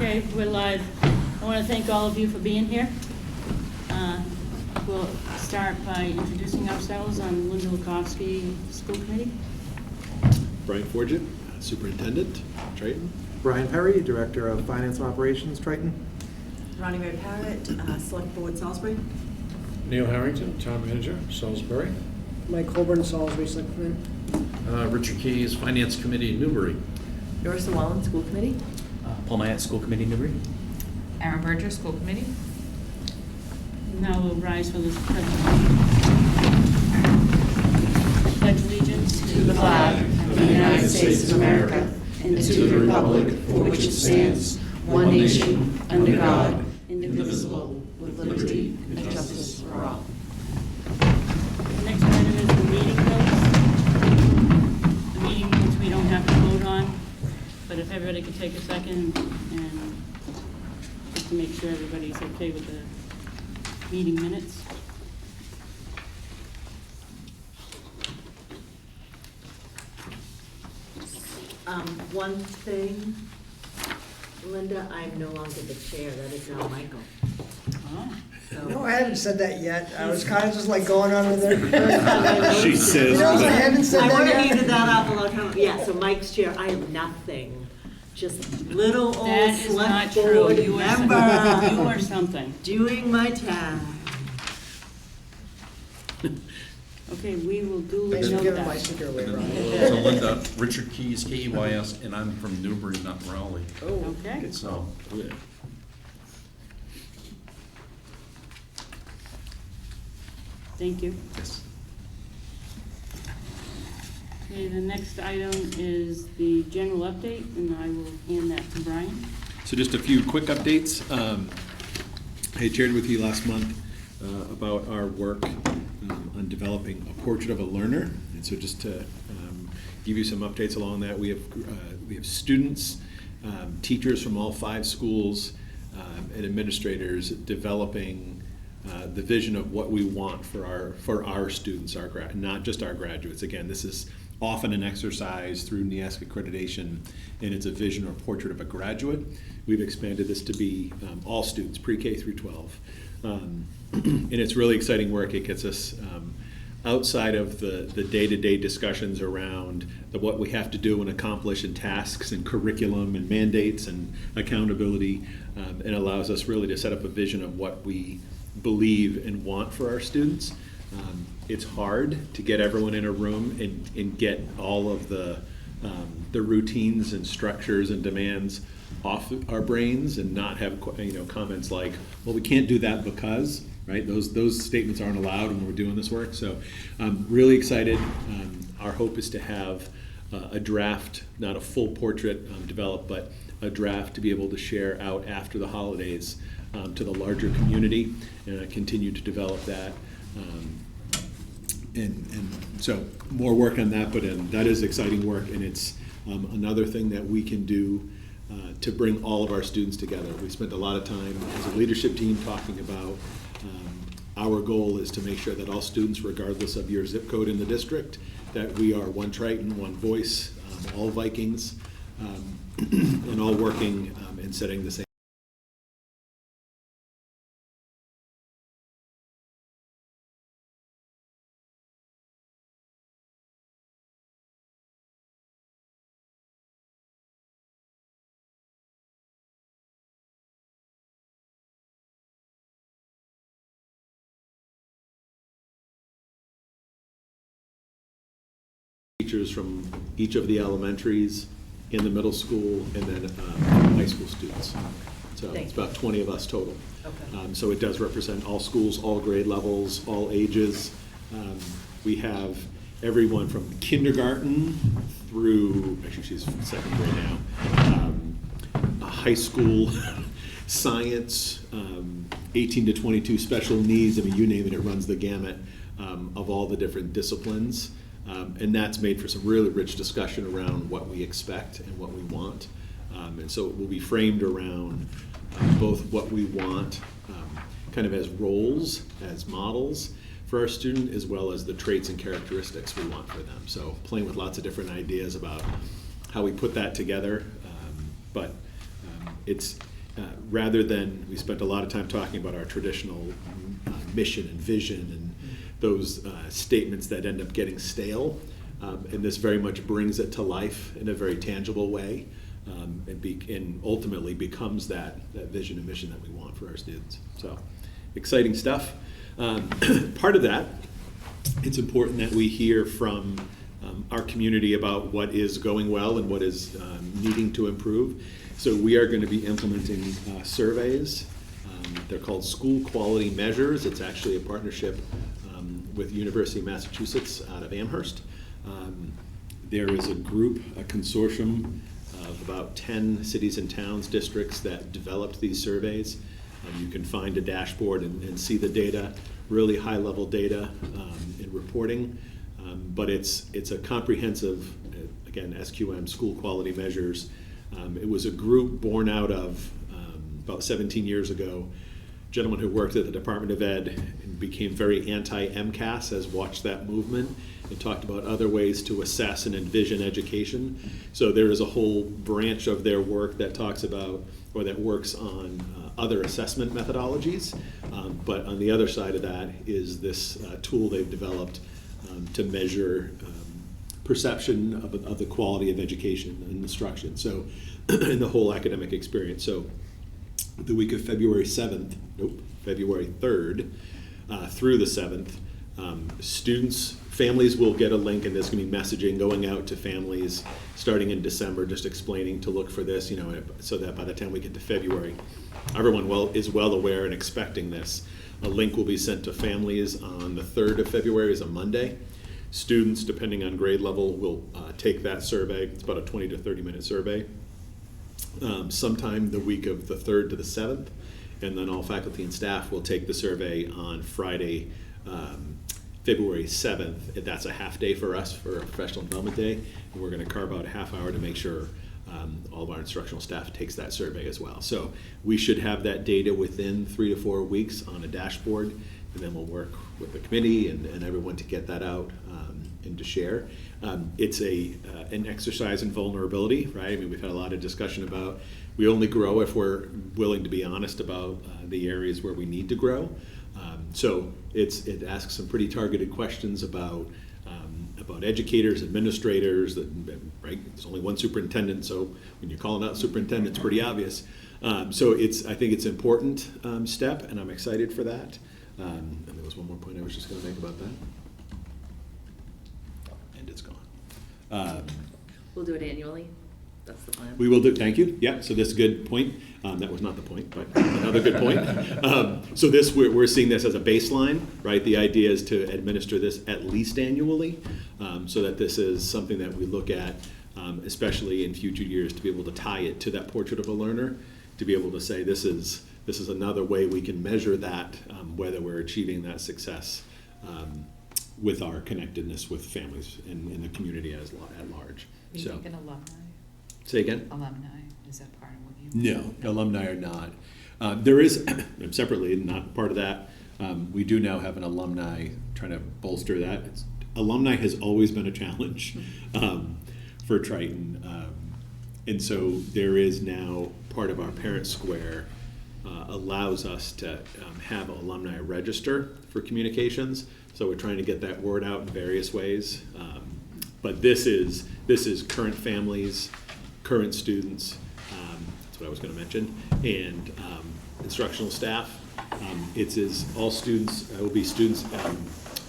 Okay, we're live. I want to thank all of you for being here. We'll start by introducing ourselves. I'm Linda Lukowski, School Committee. Brian Forget, Superintendent, Triton. Brian Perry, Director of Finance and Operations, Triton. Ronnie Ray Parrott, Select Board, Salisbury. Neil Harrington, Town Manager, Salisbury. Mike Colburn, Salisbury Selectman. Richard Keys, Finance Committee, Newbury. Doris Wallen, School Committee. Paul Myatt, School Committee, Newbury. Aaron Berger, School Committee. Now we'll rise for this pledge. Pledge allegiance To the flag of the United States of America and to the republic for which it stands, one nation, under God, indivisible, with liberty and justice for all. The next item is the meeting notes. The meeting notes we don't have to vote on, but if everybody could take a second and just to make sure everybody's okay with the meeting minutes. One thing, Linda, I'm no longer the chair, that is now Michael. Oh. So- No, I haven't said that yet. I was kind of just like going on with it. She says. You know, I haven't said I that would have yet. needed that up a long time ago. Yeah, so Mike's chair, I am nothing, just little old That is not select true. board You are member. something. You are something. Doing my task. Okay, we will duly Thanks for note giving my that. sticker away, Ron. So Linda, Richard Keys, K-E-Y-S, and I'm from Newbury, not Raleigh. Oh, Okay. So, Thank you. yes. Okay, the next item is the general update, and I will hand that to Brian. So just a few quick updates. I shared with you last month about our work on developing a portrait of a learner. And so just to give you some updates along that, we have students, teachers from all 5 schools, and administrators developing the vision of what we want for our students, not just our graduates. Again, this is often an exercise through NEASC accreditation, and it's a vision or portrait of a graduate. We've expanded this to be all students, pre-K through 12. And it's really exciting work. It gets us outside of the day-to-day discussions around what we have to do and accomplish in tasks and curriculum and mandates and accountability, and allows us really to set up a vision of what we believe and want for our students. It's hard to get everyone in a room and get all of the routines and structures and demands off our brains and not have comments like, well, we can't do that because, right? Those statements aren't allowed when we're doing this work. So I'm really excited. Our hope is to have a draft, not a full portrait developed, but a draft to be able to share out after the holidays to the larger community, and I continue to develop that. And so more work on that, but that is exciting work, and it's another thing that we can do to bring all of our students together. We spent a lot of time as a leadership team talking about our goal is to make sure that all students, regardless of your zip code in the district, that we are one Triton, one voice, all Vikings, and all working and setting the same. Teachers from each of the elementaries, in the middle school, and then high school students. So it's about 20 of us total. Okay. So it does represent all schools, all grade levels, all ages. We have everyone from kindergarten through, actually she's second grade now, high school, science, 18 to 22 special needs. I mean, you name it, it runs the gamut of all the different disciplines. And that's made for some really rich discussion around what we expect and what we want. And so it will be framed around both what we want kind of as roles, as models for our student, as well as the traits and characteristics we want for them. So playing with lots of different ideas about how we put that together. But rather than, we spent a lot of time talking about our traditional mission and vision and those statements that end up getting stale. And this very much brings it to life in a very tangible way, and ultimately becomes that vision and mission that we want for our students. So, exciting stuff. Part of that, it's important that we hear from our community about what is going well and what is needing to improve. So we are going to be implementing surveys. They're called school quality measures. It's actually a partnership with University of Massachusetts out of Amherst. There is a group, a consortium of about 10 cities and towns, districts that developed these surveys. You can find a dashboard and see the data, really high-level data in reporting. But it's a comprehensive, again, SQM, school quality measures. It was a group born out of, about 17 years ago, a gentleman who worked at the Department of Ed and became very anti-MCAS, has watched that movement and talked about other ways to assess and envision education. So there is a whole branch of their work that talks about, or that works on other assessment methodologies. But on the other side of that is this tool they've developed to measure perception of the quality of education and instruction, so in the whole academic experience. So the week of February 3rd through the 7th, families will get a link, and there's going to be messaging going out to families starting in December, just explaining to look for this, so that by the time we get to February, everyone is well aware and expecting this. A link will be sent to families on the 3rd of February, is a Monday. Students, depending on grade level, will take that survey. It's about a 20 to 30 minute survey. Sometime the week of the 3rd to the 7th, and then all faculty and staff will take the survey on Friday, February 7th. That's a half day for us for a professional development day, and we're going to carve out a half hour to make sure all of our instructional staff takes that survey as well. So we should have that data within 3 to 4 weeks on a dashboard, and then we'll work with the committee and everyone to get that out and to share. It's an exercise in vulnerability, right? I mean, we've had a lot of discussion about we only grow if we're willing to be honest about the areas where we need to grow. So it asks some pretty targeted questions about educators, administrators, right? There's only one superintendent, so when you're calling out superintendent, it's pretty obvious. So I think it's an important step, and I'm excited for that. And there was one more point I was just going to make about that. And it's gone. We'll do it annually. That's the plan. We will do, thank you. Yeah, so this is a good point. That was not the point, but another good point. So we're seeing this as a baseline, right? The idea is to administer this at least annually, so that this is something that we look at, especially in future years, to be able to tie it to that portrait of a learner, to be able to say this is another way we can measure that, whether we're achieving that success with our connectedness with families and the community at large. Are you So, thinking alumni? say again? Alumni, is that part of what you? No, alumni are not. There is, separately, not part of that, we do now have an alumni, trying to bolster that. Alumni has always been a challenge for Triton. And so there is now part of our Parent Square allows us to have an alumni register for communications. So we're trying to get that word out in various ways. But this is current families, current students, that's what I was going to mention, and instructional staff. It is all students, it will be students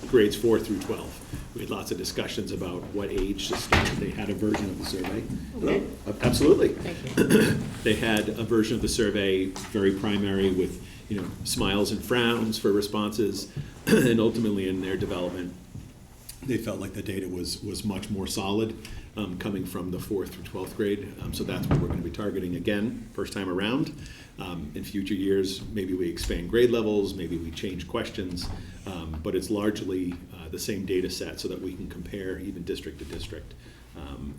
grades 4 through 12. We had lots of discussions about what age to start. They had a version of the survey. Okay. Absolutely. Thank you. They had a version of the survey, very primary, with smiles and frowns for responses, and ultimately in their development, they felt like the data was much more solid coming from the 4th through 12th grade. So that's what we're going to be targeting again, first time around. In future years, maybe we expand grade levels, maybe we change questions, but it's largely the same data set so that we can compare even district to district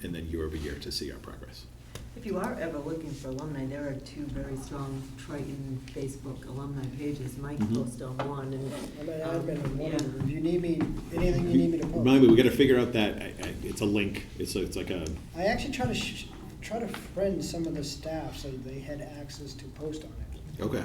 and then year over year to see our progress. If you are ever looking for alumni, there are 2 very strong Triton Facebook alumni pages. Mike posted on one, and I've been on one yeah. of them. If you need me, anything you need me to post. Remind me, we got to figure out that it's a link. It's like a. I actually try to try to friend some of the staff so they had access to post on it. Okay.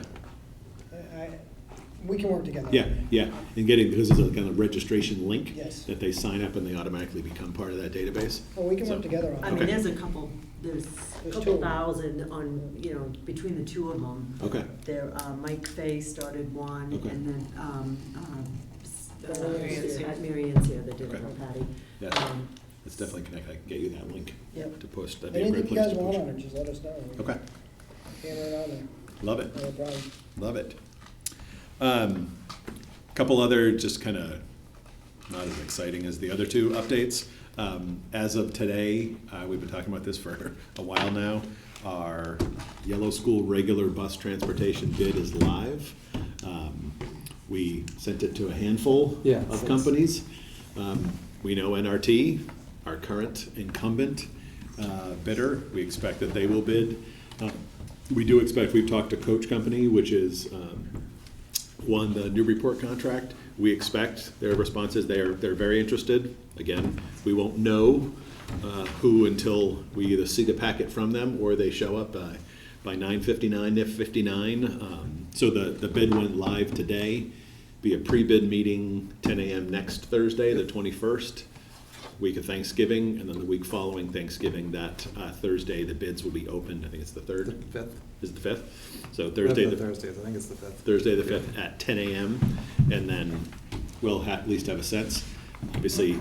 We can work together. Yeah, yeah, and getting, because there's a kind of registration link. Yes. That they sign up and they automatically become part of that database. Well, we can So- work together on I it. mean, Okay. there's a couple There's couple two. thousand on, between the two of them. Okay, There, Mike Fay started one, Okay. and then, Mary Ann's here. Mary Ann's here that did it Okay. for Patty. yeah, Um, let's definitely connect, I can get you that link Yep. to post, that'd be a great Anything you place guys to want push. on it, just let us know. Okay, Hammer it on there, love it. no problem. Love it. Couple other, just kind of not as exciting as the other two updates. As of today, we've been talking about this for a while now. Our Yellow School regular bus transportation bid is live. We sent it to a handful of companies. We know NRT, our current incumbent bidder. We expect that they will bid. We do expect, we've talked to Coach Company, which is won the Newburyport contract. We expect their response is they're very interested. Again, we won't know who until we either see the packet from them or they show up by 9:59, NIF 59. So the bid went live today. Be a pre-bid meeting 10 a.m. next Thursday, the 21st, week of Thanksgiving, and then the week following Thanksgiving, that Thursday, the bids will be opened. I think it's the 3rd. The 5th. Is it the 5th? So Thursday, Thursdays, I think it's the 5th. Thursday the 5th at 10 a.m. And then we'll at least have a sense. Obviously,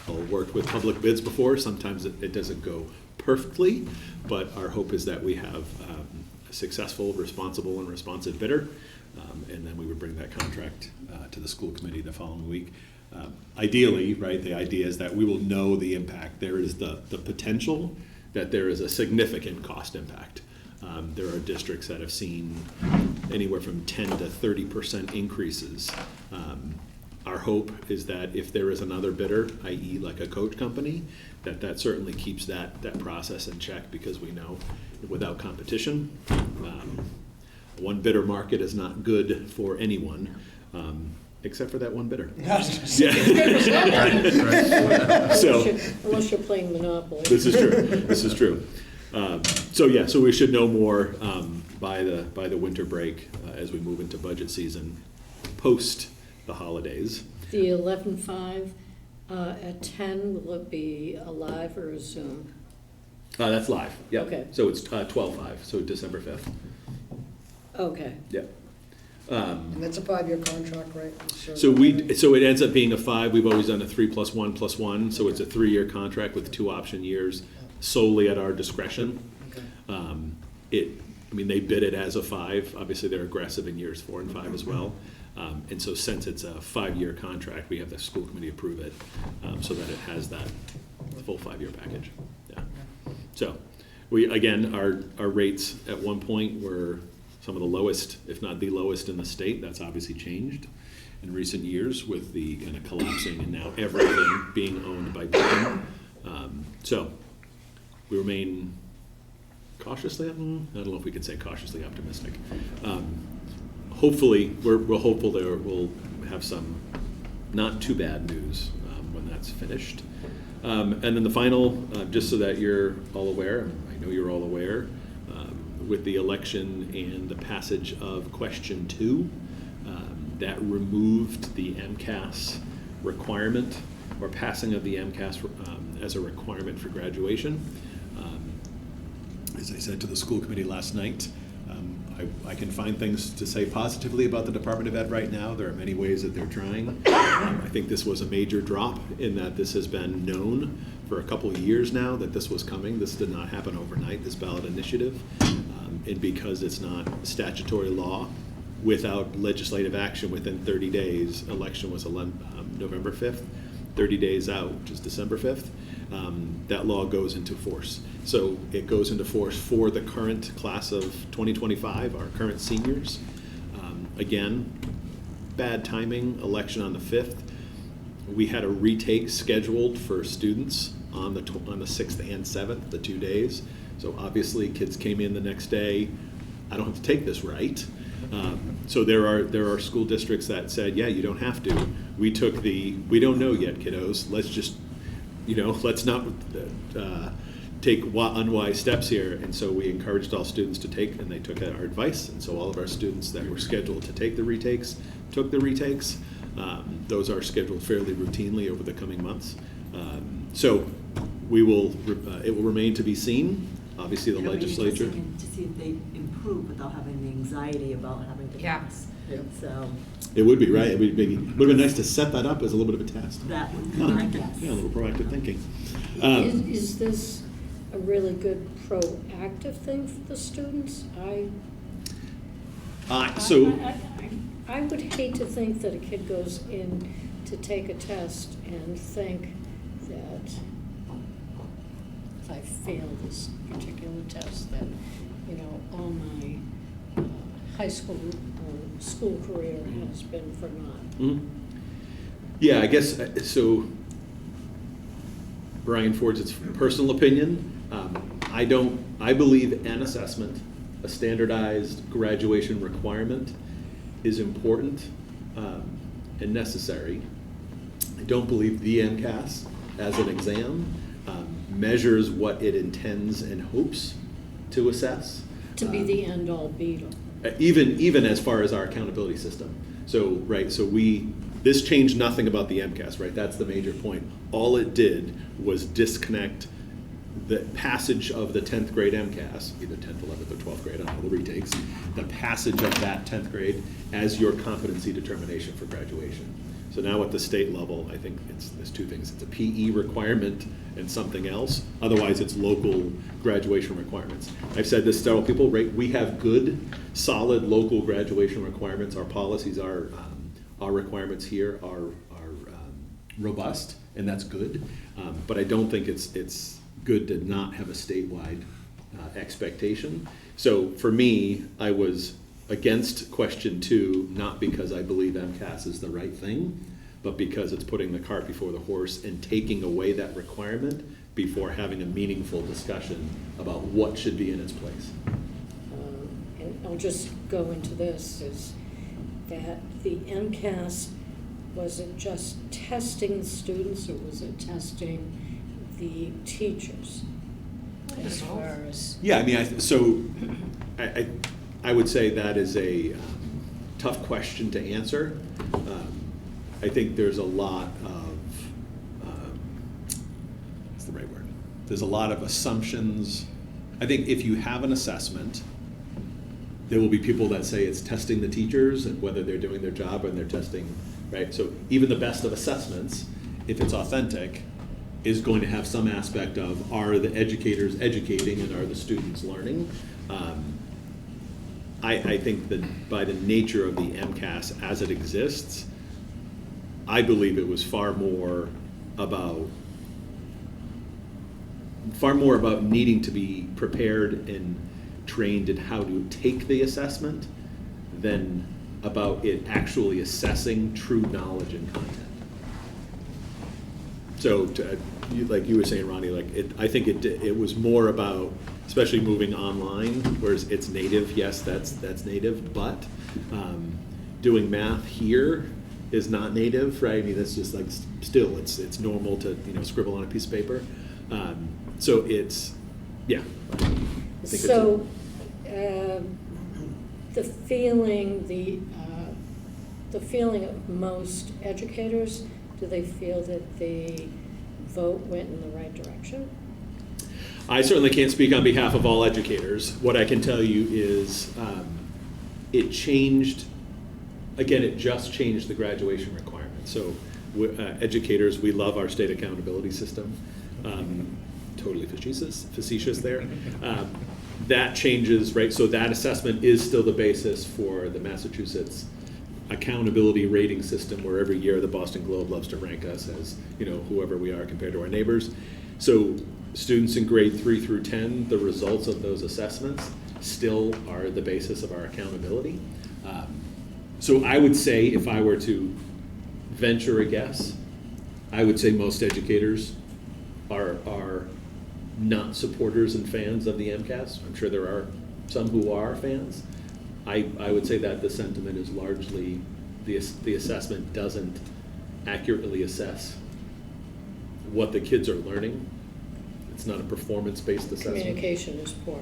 I've worked with public bids before. Sometimes it doesn't go perfectly, but our hope is that we have a successful, responsible, and responsive bidder. And then we would bring that contract to the school committee the following week. Ideally, right, the idea is that we will know the impact. There is the potential that there is a significant cost impact. There are districts that have seen anywhere from 10 to 30% increases. Our hope is that if there is another bidder, i.e. like a Coach Company, that certainly keeps that process in check, because we know without competition, one bidder market is not good for anyone, except for that one bidder. So, Unless you're playing Monopoly. this is true. This is true. So we should know more by the winter break as we move into budget season, post the holidays. The 11:05 at 10, will it be a live or a Zoom? That's live. Yeah. Okay. So it's 12/5. So December 5th. Okay. Yeah. And that's a 5-year contract, right? So it ends up being a 5. We've always done a 3+1+1. So it's a 3-year contract with 2 option years, solely at our discretion. Okay. They bid it as a 5. Obviously, they're aggressive in years 4 and 5 as well. And so since it's a 5-year contract, we have the school committee approve it so that it has that full 5-year package. Yeah. So our rates at one point were some of the lowest, if not the lowest in the state. That's obviously changed in recent years with the kind of collapsing and now everything being owned by Beacon. So we remain cautiously, I don't know if we could say cautiously optimistic. Hopefully, we're hopeful that we'll have some not too bad news when that's finished. And then the final, just so that you're all aware, I know you're all aware, with the election and the passage of question 2, that removed the MCAS requirement, or passing of the MCAS as a requirement for graduation. As I said to the school committee last night, I can find things to say positively about the Department of Ed right now. There are many ways that they're trying. I think this was a major drop in that this has been known for a couple of years now that this was coming. This did not happen overnight, this ballot initiative. And because it's not statutory law, without legislative action within 30 days, election was November 5th, 30 days out, which is December 5th, that law goes into force. So it goes into force for the current class of 2025, our current seniors. Again, bad timing, election on the 5th. We had a retake scheduled for students on the 6th and 7th, the 2 days. So obviously kids came in the next day, I don't have to take this, right? So there are school districts that said, yeah, you don't have to. We took we don't know yet, kiddos. Let's just, let's not take unwise steps here, and so we encouraged all students to take, and they took our advice, and so all of our students that were scheduled to take the retakes took the retakes. Those are scheduled fairly routinely over the coming months. So we will, it will remain to be seen. Obviously, the It'll be legislature. interesting to see if they improve without having the anxiety about having to Yeah. pass. Yep. So It would be, right? It would have been nice to set that up as a little bit of a test. that would be my guess. Yeah, a little proactive thinking. Is this a really good proactive thing for the students? So, I would hate to think that a kid goes in to take a test and think that if I fail this particular test, that, all my high school or school career has been for naught. mhm. Yeah, I guess, so, Brian Ford's its personal opinion. I believe an assessment, a standardized graduation requirement, is important and necessary. I don't believe the MCAS as an exam measures what it intends and hopes to assess. To be the end-all be-all. Even as far as our accountability system. So, right, so this changed nothing about the MCAS, right? That's the major point. All it did was disconnect the passage of the 10th grade MCAS, either 10th, 11th, or 12th grade, I don't know the retakes, the passage of that 10th grade as your competency determination for graduation. So now at the state level, I think there's two things. It's a PE requirement and something else. Otherwise, it's local graduation requirements. I've said this to several people, right? We have good, solid local graduation requirements. Our policies are, our requirements here are robust, and that's good. But I don't think it's good to not have a statewide expectation. So for me, I was against question 2, not because I believe MCAS is the right thing, but because it's putting the cart before the horse and taking away that requirement before having a meaningful discussion about what should be in its place. And I'll just go into this, is that the MCAS, was it just testing students or was it testing the teachers? As far as. Yeah, I mean, I would say that is a tough question to answer. I think there's a lot of, what's the right word? There's a lot of assumptions. I think if you have an assessment, there will be people that say it's testing the teachers and whether they're doing their job and they're testing, right? So even the best of assessments, if it's authentic, is going to have some aspect of, are the educators educating and are the students learning? I think that by the nature of the MCAS as it exists, I believe it was far more about needing to be prepared and trained in how to take the assessment than about it actually assessing true knowledge and content. So, like you were saying, Ronnie, I think it was more about, especially moving online, whereas it's native. Yes, that's native, but doing math here is not native, right? I mean, that's just still it's normal to scribble on a piece of paper. So it's I think So the feeling of most educators, do they feel that the vote went in the right direction? I certainly can't speak on behalf of all educators. What I can tell you is it changed, again, it just changed the graduation requirement. So educators, we love our state accountability system. Totally facetious there. That changes, right? So that assessment is still the basis for the Massachusetts accountability rating system, where every year the Boston Globe loves to rank us as, whoever we are compared to our neighbors. So students in grade 3 through 10, the results of those assessments still are the basis of our accountability. So I would say, if I were to venture a guess, I would say most educators are not supporters and fans of the MCAS. I'm sure there are some who are fans. I would say that the sentiment is largely the assessment doesn't accurately assess what the kids are learning. It's not a performance-based assessment. Communication is poor,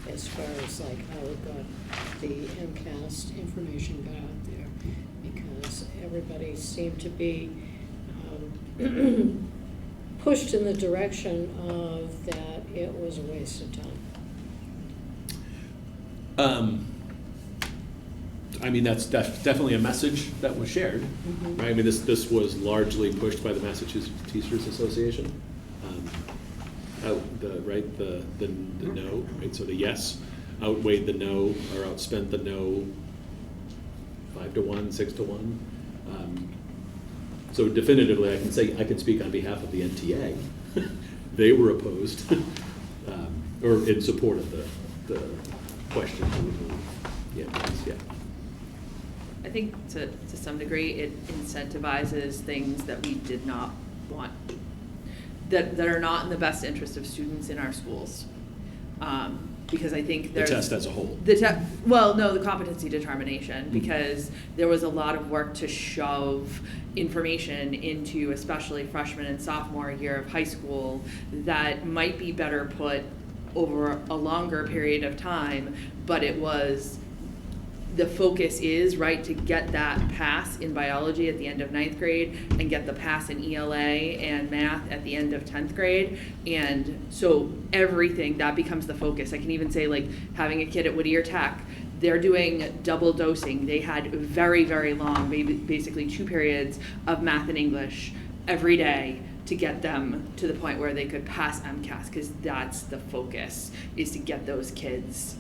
as far as like how it got, the MCAS information got out there, because everybody seemed to be pushed in the direction of that it was a waste of time. I mean, that's definitely a message that was shared, Mhm. right? I mean, this was largely pushed by the Massachusetts Teachers Association. The no, right? So the yes outweighed the no, or outspent the no 5-1, 6-1. So definitively, I can speak on behalf of the NTA. They were opposed, or in support of the question. Yeah. I think to some degree, it incentivizes things that we did not want, that are not in the best interest of students in our schools. Because I think there's... The test as a whole. The competency determination, because there was a lot of work to shove information into especially freshman and sophomore year of high school that might be better put over a longer period of time, but it was... The focus is, right, to get that pass in biology at the end of 9th grade and get the pass in ELA and math at the end of 10th grade. And so everything, that becomes the focus. I can even say, like, having a kid at Whittier Tech, they're doing double dosing. They had very, very long, basically 2 periods of math and English every day to get them to the point where they could pass MCAS, because that's the focus, is to get those kids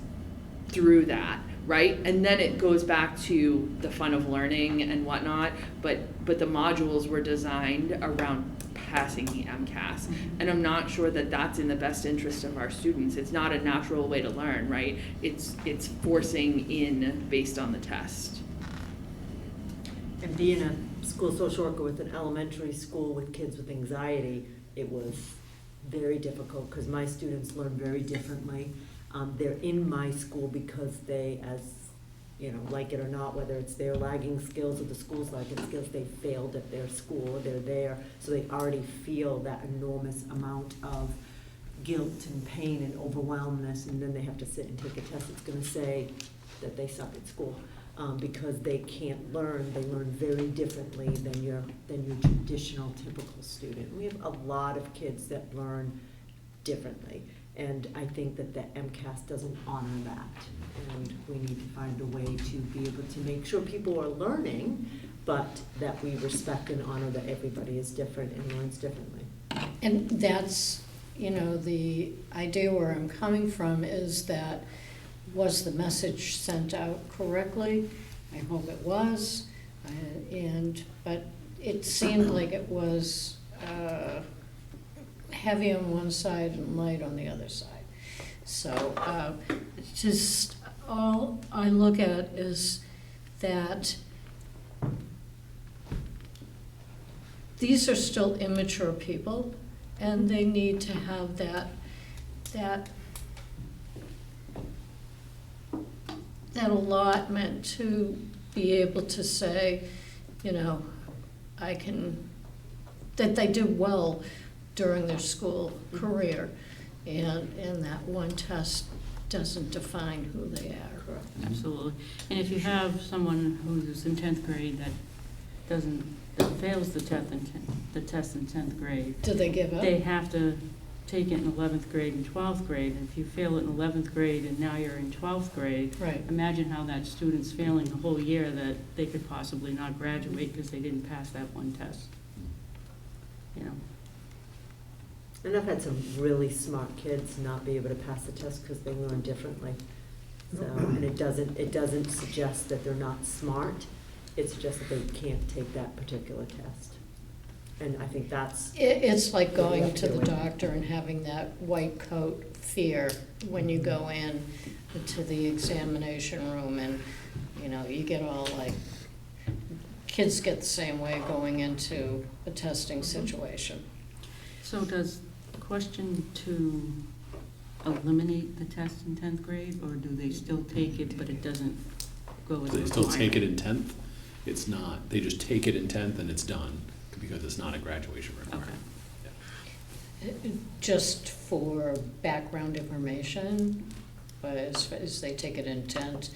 through that. Right? And then it goes back to the fun of learning and whatnot, but the modules were designed around passing the MCAS. And I'm not sure that that's in the best interest of our students. It's not a natural way to learn, right? It's forcing in based on the test. And being a school social worker with an elementary school with kids with anxiety, it was very difficult because my students learn very differently. They're in my school because they, as you know, like it or not, whether it's their lagging skills or the school's lagging skills, they failed at their school, they're there, so they already feel that enormous amount of guilt and pain and overwhelmness, and then they have to sit and take a test that's gonna say that they suck at school. Because they can't learn, they learn very differently than your traditional typical student. We have a lot of kids that learn differently. And I think that the MCAS doesn't honor that. And we need to find a way to be able to make sure people are learning, but that we respect and honor that everybody is different and learns differently. And that's, you know, the idea where I'm coming from is that, was the message sent out correctly? I hope it was. But it seemed like it was heavy on one side and light on the other side. So just all I look at is that these are still immature people, and they need to have that allotment to be able to say, you know, that they do well during their school career, and that one test doesn't define who they are. Absolutely. And if you have someone who's in 10th grade that fails the test in 10th grade, Do they give up? they have to take it in 11th grade and 12th grade. And if you fail it in 11th grade and now you're in 12th grade, Right. imagine how that student's failing the whole year, that they could possibly not graduate because they didn't pass that one test. You know. And I've had some really smart kids not be able to pass the test because they learn differently. So, and it doesn't suggest that they're not smart. It suggests that they can't take that particular test. And I think that's... It's like going to the doctor and having that white coat fear when you go in to the examination room, and, you know, you get all like, kids get the same way going into a testing situation. So does question 2 eliminate the test in 10th grade, or do they still take it, but it doesn't go as a Do they still take it requirement? in 10th? It's not. They just take it in 10th and it's done, because it's not a graduation requirement. Okay. Just for background information, as they take it in intent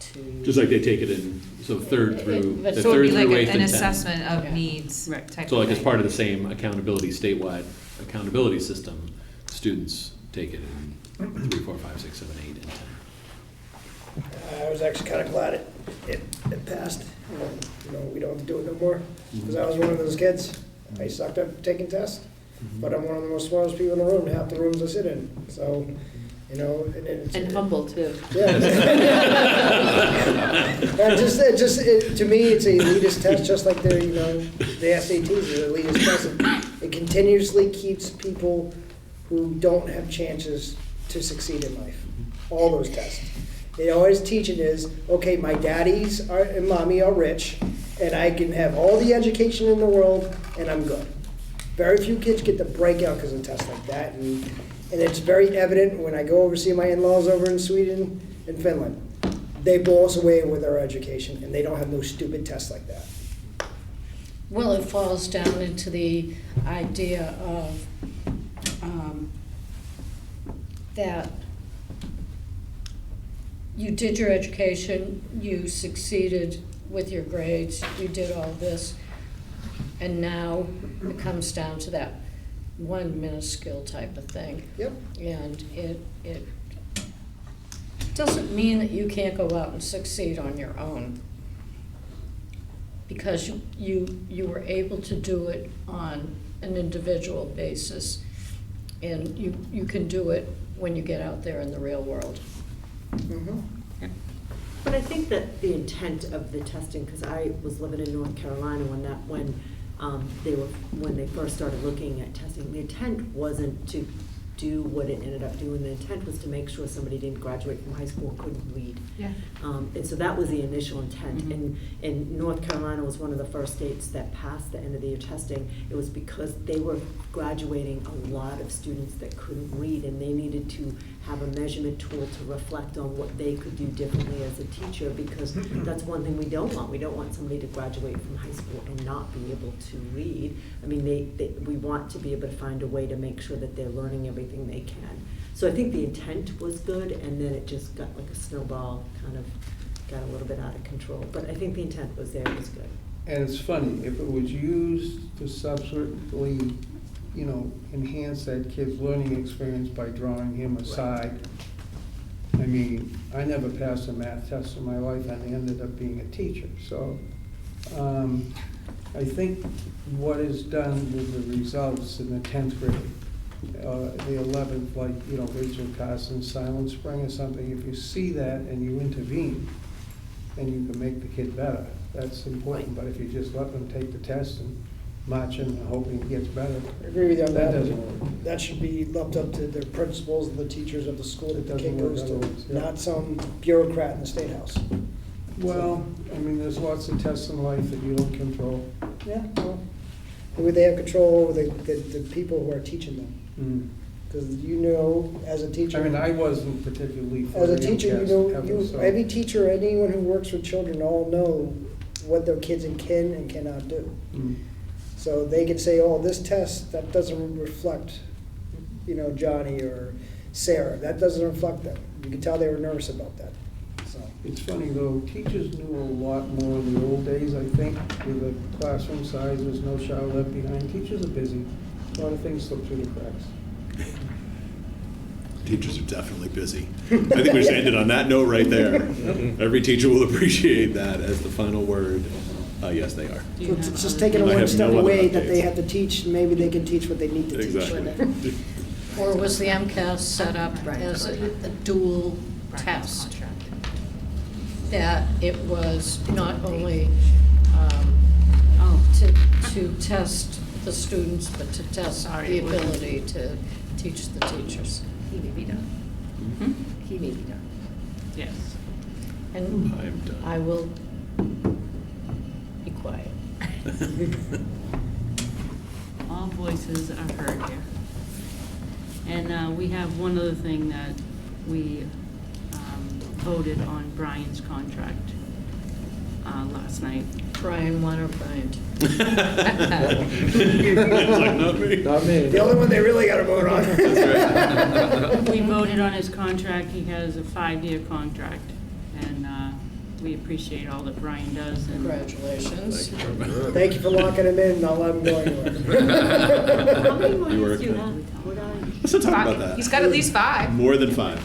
to. Just like they take it in, so third through, But- the So it would third be like through eighth an and 10th. assessment of Yeah. needs Right. type of So like as thing. part of the same accountability, statewide accountability system, students take it in 3, 4, 5, 6, 7, 8, and 10. I was actually kind of glad it passed. We don't have to do it no more, because I was one of those kids. I sucked up taking tests, but I'm one of the most smartest people in the room, half the rooms I sit in, so, and it's. And humble too. Yeah. To me, it's an elitist test, just like the SATs are an elitist test. It continuously keeps people who don't have chances to succeed in life. All those tests. They always teach it is, okay, my daddies and mommy are rich, and I can have all the education in the world, and I'm good. Very few kids get the breakout because of tests like that, and it's very evident when I go over to see my in-laws over in Sweden and Finland. They blow us away with our education, and they don't have no stupid tests like that. Well, it falls down into the idea of that you did your education, you succeeded with your grades, you did all this, and now it comes down to that one minuscule type of thing. Yep. And it doesn't mean that you can't go out and succeed on your own, because you were able to do it on an individual basis, and you can do it when you get out there in the real world. Mm-hmm. But I think that the intent of the testing, because I was living in North Carolina when they first started looking at testing, the intent wasn't to do what it ended up doing. The intent was to make sure somebody didn't graduate from high school and couldn't read. Yeah. And so that was the initial intent. Mhm. And North Carolina was one of the first states that passed the end of the year testing. It was because they were graduating a lot of students that couldn't read, and they needed to have a measurement tool to reflect on what they could do differently as a teacher, because that's one thing we don't want. We don't want somebody to graduate from high school and not be able to read. I mean, we want to be able to find a way to make sure that they're learning everything they can. So I think the intent was good, and then it just got like a snowball, kind of got a little bit out of control. But I think the intent was there, it was good. And it's funny, if it was used to subsequently, enhance that kid's learning experience by drawing him aside. I mean, I never passed a math test in my life, and I ended up being a teacher. So I think what is done with the results in the 10th grade, the 11th, like, Rachel Carson's Silent Spring or something, if you see that and you intervene, then you can make the kid better. That's important. But if you just let them take the test and march in and hoping it gets better, I agree with you on that that. doesn't work. That should be left up to the principals and the teachers of the school that the kid It doesn't goes work otherwise, to, yeah. not some bureaucrat in the State House. Well, I mean, there's lots of tests in life that you don't control. Yeah, well, maybe they have control over the people who are teaching them. Mm. Because as a teacher. I mean, I wasn't particularly for As a the teacher, MCAS ever, so- every teacher, anyone who works with children all know what their kids can and cannot do. Mm. So they can say, oh, this test, that doesn't reflect, Johnny or Sarah. That doesn't reflect them. You can tell they were nervous about that, so. It's funny though, teachers knew a lot more in the old days, I think, with the classroom sizes, no child left behind. Teachers are busy. A lot of things slip through the cracks. Teachers are definitely busy. I think we just ended on that note right there. Every teacher will appreciate that as the final word. Yes, they are. Do you It's have just other taking I it one have step no other away that they updates. have to teach, and maybe they can teach what they need to teach. Exactly. Or was the MCAS set up Right. as a dual test? That it was not only to test the students, but to test Sorry, the it wasn't- ability to teach the teachers. He may be done. Hmm? He may be done. Yes. And I'm done. I will be quiet. All voices are heard here. And we have one other thing that we voted on Brian's contract. last night. Brian, one or Brian? It's like, not me. Not me. The only one they really gotta vote on. That's right. We voted on his contract. He has a 5-year contract, and we appreciate all that Brian does. And Congratulations. Thank you very much. Thank you for locking him in, and I'll let him go anywhere. How many more You years work do you it. have? Would I? Let's not talk about that. He's got at least 5. More than 5.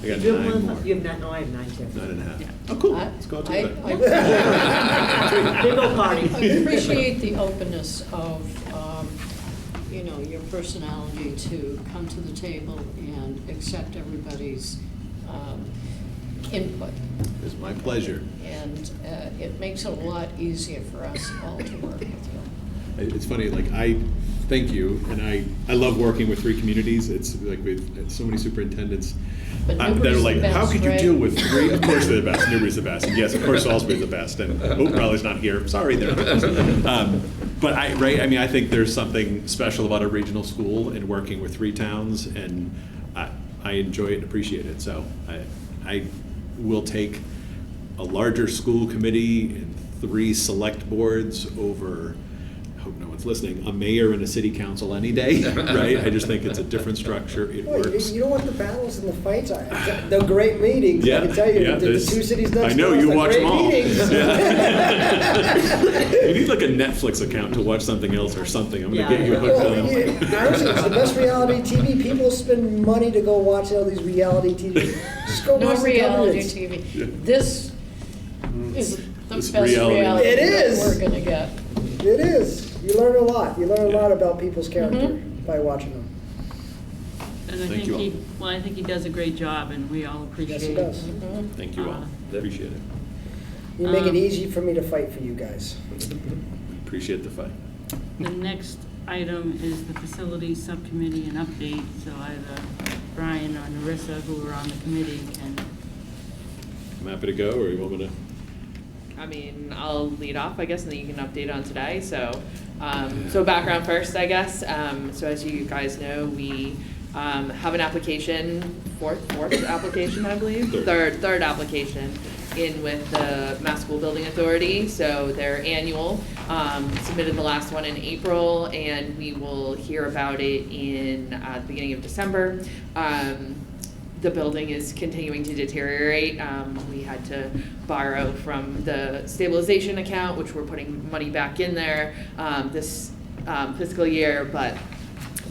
I got You have 9 one, more. you have nine, no, I have 9 too. 9.5. Yeah. Oh, cool. I- Let's go out to I- that. Big old party. I appreciate the openness of, your personality to come to the table and accept everybody's input. It's my pleasure. And it makes it a lot easier for us all to work with you. It's funny, like, I thank you, and I love working with 3 communities. It's like with so many superintendents But that are Newbury's like, the how best, could you right? deal with 3? Of course they're the best. Newbury's the best. And yes, of course Salisbury's the best. And Raleigh's not here. Sorry, they're not the best. But I think there's something special about a regional school and working with 3 towns, and I enjoy it and appreciate it. So I will take a larger school committee and 3 select boards over, I hope no one's listening, a mayor and a city council any day, right? I just think it's a different structure. It Well, works. you don't want the battles and the fights. The great meetings, I can tell you, the 2 cities next I know, to us, you the watch great them all. meetings. Yeah. You need like a Netflix account to watch something else or something. I'm gonna get you hooked Well, on. honestly, it's the best reality TV. People spend money to go watch all these reality TV. Just go No watch the reality candidates. TV. This is the This best reality. reality It that is. we're gonna get. It is. You learn a lot. You learn a Yeah. lot about people's character Mhm. by watching them. And I Thank think you all. I think he does a great job, and we all appreciate. Yes, he does. Mhm. Thank you all. Appreciate it. You make it easy for me to fight for you guys. Appreciate the fight. The next item is the facilities subcommittee and update, so either Brian or Narissa, who are on the committee, can. I'm happy to go, or you want me to? I mean, I'll lead off, I guess, and then you can update on today. So background first, I guess. So as you guys know, we have an application, fourth application, I believe, third application in with the Mass School Building Authority. So their annual, submitted the last one in April, and we will hear about it in the beginning of December. The building is continuing to deteriorate. We had to borrow from the stabilization account, which we're putting money back in there this fiscal year, but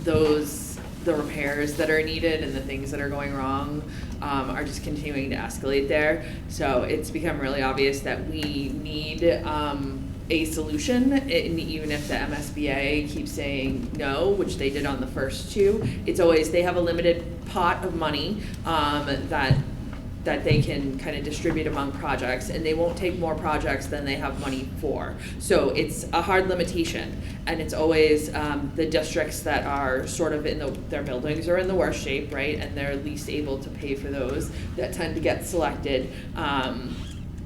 the repairs that are needed and the things that are going wrong are just continuing to escalate there. So it's become really obvious that we need a solution, and even if the MSBA keeps saying no, which they did on the first 2, it's always, they have a limited pot of money that they can kind of distribute among projects, and they won't take more projects than they have money for. So it's a hard limitation, and it's always the districts that are sort of their buildings are in the worst shape, right, and they're least able to pay for those that tend to get selected.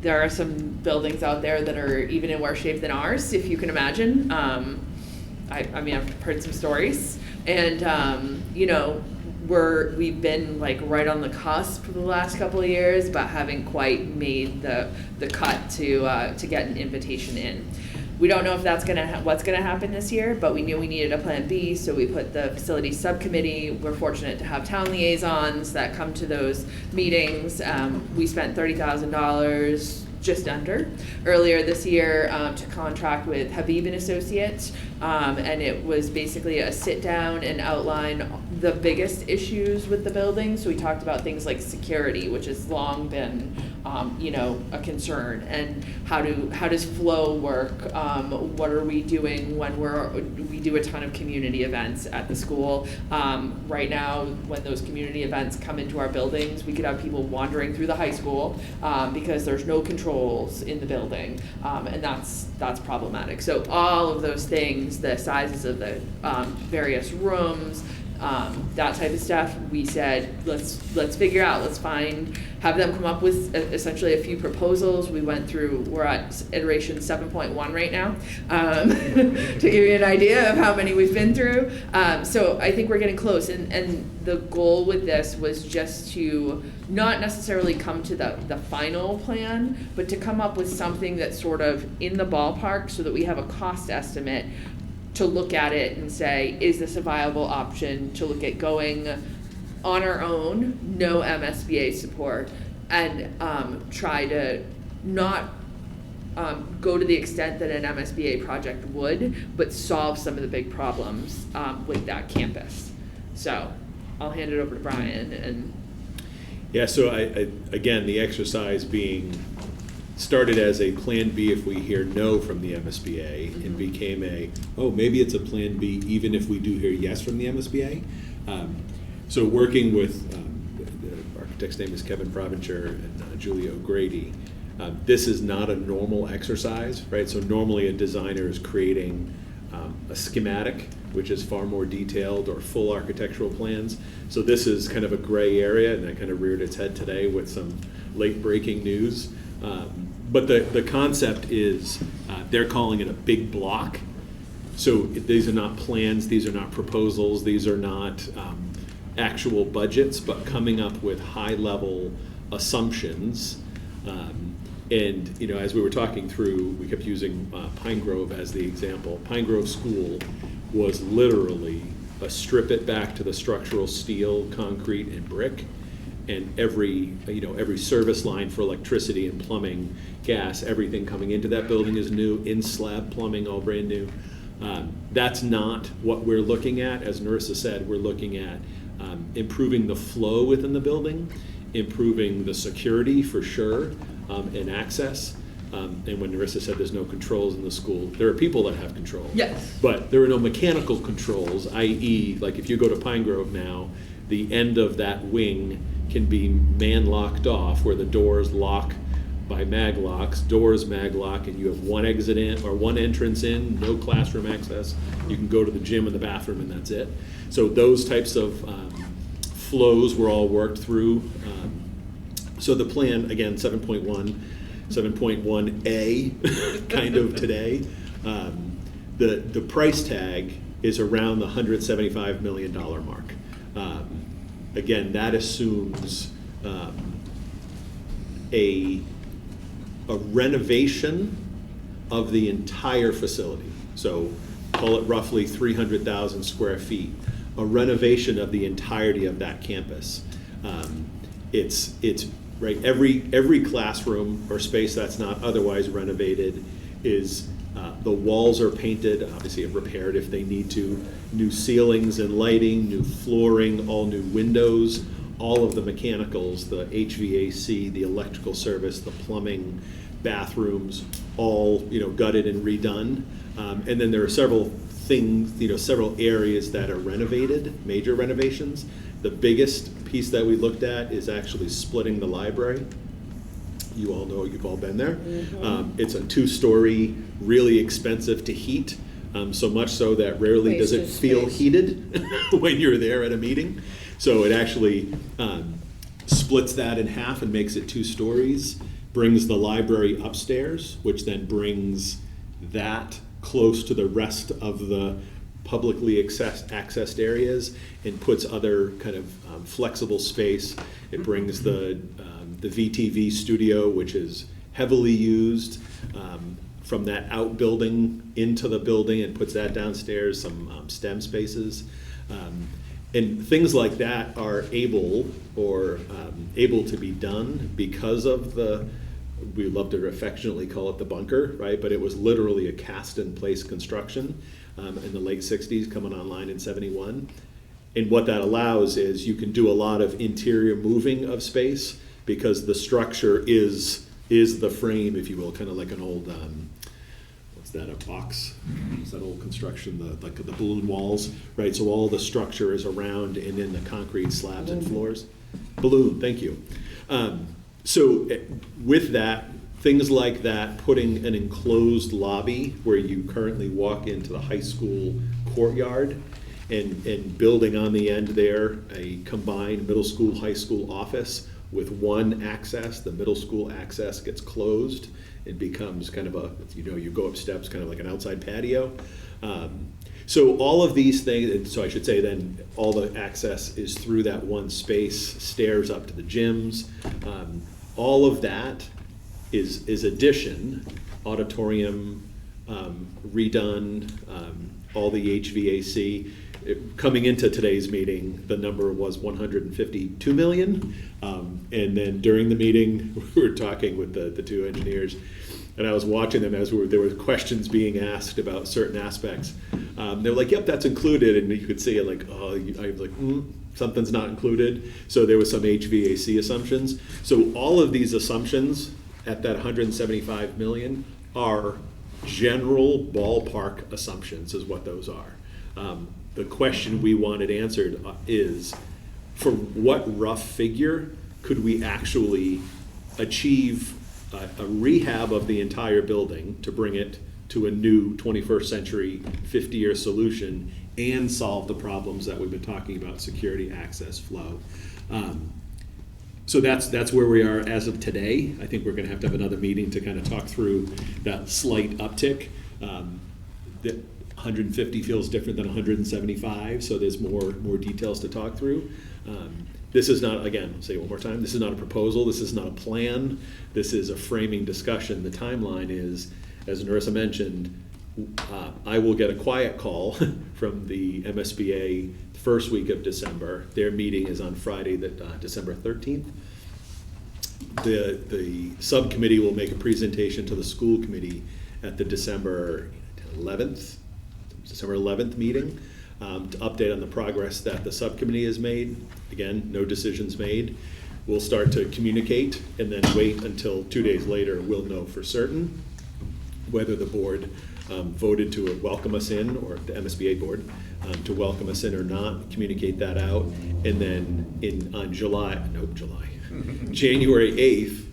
There are some buildings out there that are even in worse shape than ours, if you can imagine. I mean, I've heard some stories, and we've been like right on the cusp for the last couple of years, but haven't quite made the cut to get an invitation in. We don't know if that's what's gonna happen this year, but we knew we needed a plan B, so we put the facilities subcommittee. We're fortunate to have town liaisons that come to those meetings. We spent $30,000, just under, earlier this year to contract with Habib and Associates, and it was basically a sit down and outline the biggest issues with the building. So we talked about things like security, which has long been a concern, and how does flow work? What are we doing when we do a ton of community events at the school? Right now, when those community events come into our buildings, we could have people wandering through the high school because there's no controls in the building, and that's problematic. So all of those things, the sizes of the various rooms, that type of stuff, we said, let's figure out, have them come up with essentially a few proposals. We went through, we're at iteration 7.1 right now, to give you an idea of how many we've been through. So I think we're getting close, and the goal with this was just to not necessarily come to the final plan, but to come up with something that's sort of in the ballpark so that we have a cost estimate to look at it and say, is this a viable option to look at going on our own, no MSBA support, and try to not go to the extent that an MSBA project would, but solve some of the big problems with that campus. So I'll hand it over to Brian. And Yeah, so I again, the exercise being started as a plan B if we hear no from the MSBA, and became maybe it's a plan B even if we do hear yes from the MSBA. So working with, the architect's name is Kevin Provencher and Julia O'Grady, this is not a normal exercise, right? So normally a designer is creating a schematic, which is far more detailed, or full architectural plans. So this is kind of a gray area, and that kind of reared its head today with some late breaking news. But the concept is they're calling it a big block. So these are not plans, these are not proposals, these are not actual budgets, but coming up with high-level assumptions. And as we were talking through, we kept using Pine Grove as the example. Pine Grove School was literally a strip it back to the structural steel, concrete, and brick, and every service line for electricity and plumbing, gas, everything coming into that building is new, in-slab plumbing, all brand new. That's not what we're looking at. As Narissa said, we're looking at improving the flow within the building, improving the security for sure, and access. And when Narissa said there's no controls in the school, there are people that have controls. Yes. But there are no mechanical controls, i.e., like if you go to Pine Grove now, the end of that wing can be man-locked off, where the doors lock by mag locks, doors mag lock, and you have one exit in or one entrance in, no classroom access. You can go to the gym and the bathroom, and that's it. So those types of flows were all worked through. So the plan, again, 7.1A kind of today. The price tag is around the $175 million mark. Again, that assumes a renovation of the entire facility. So call it roughly 300,000 square feet. A renovation of the entirety of that campus. It's right. Every classroom or space that's not otherwise renovated is the walls are painted, obviously repaired if they need to. New ceilings and lighting, new flooring, all new windows, all of the mechanicals, the HVAC, the electrical service, the plumbing, bathrooms, all gutted and redone. And then there are several things, several areas that are renovated, major renovations. The biggest piece that we looked at is actually splitting the library. You all know, you've all been there. Mm-hmm. It's a 2-story, really expensive to heat, so much so that rarely does it feel heated when you're there at a meeting. So it actually splits that in half and makes it 2 stories, brings the library upstairs, which then brings that close to the rest of the publicly accessed areas, and puts other kind of flexible space. It brings the VTV studio, which is heavily used, from that outbuilding into the building, and puts that downstairs, some STEM spaces. And things like that are able to be done because of we love to affectionately call it the bunker, right? But it was literally a cast-in-place construction in the late 60s, coming online in 71. And what that allows is you can do a lot of interior moving of space, because the structure is the frame, if you will, kind of like an old, what's that, a box? Is that old construction, like the balloon walls, right? So all the structure is around and in the concrete slabs and floors. Balloon, thank you. So with that, things like that, putting an enclosed lobby where you currently walk into the high school courtyard, and building on the end there, a combined middle school, high school office with one access. The middle school access gets closed. It becomes kind of a, you go up steps, kind of like an outside patio. So all of these things, so I should say then, all the access is through that one space, stairs up to the gyms. All of that is addition, auditorium redone, all the HVAC. Coming into today's meeting, the number was 152 million. And then during the meeting, we were talking with the two engineers, and I was watching them as there were questions being asked about certain aspects. They were like, yep, that's included. And you could see it like, I was like, something's not included. So there was some HVAC assumptions. So all of these assumptions at that 175 million are general ballpark assumptions is what those are. The question we wanted answered is, for what rough figure could we actually achieve a rehab of the entire building to bring it to a new 21st century 50-year solution and solve the problems that we've been talking about, security, access, flow. So that's where we are as of today. I think we're going to have another meeting to kind of talk through that slight uptick. That 150 feels different than 175, so there's more details to talk through. This is not, again, I'll say it one more time, this is not a proposal, this is not a plan, this is a framing discussion. The timeline is, as Narissa mentioned, I will get a quiet call from the MSBA first week of December. Their meeting is on Friday, December 13th. The subcommittee will make a presentation to the school committee at the December 11th meeting to update on the progress that the subcommittee has made. Again, no decisions made. We'll start to communicate and then wait until 2 days later we'll know for certain whether the board voted to welcome us in, or the MSBA board to welcome us in or not, communicate that out. And then on January 8th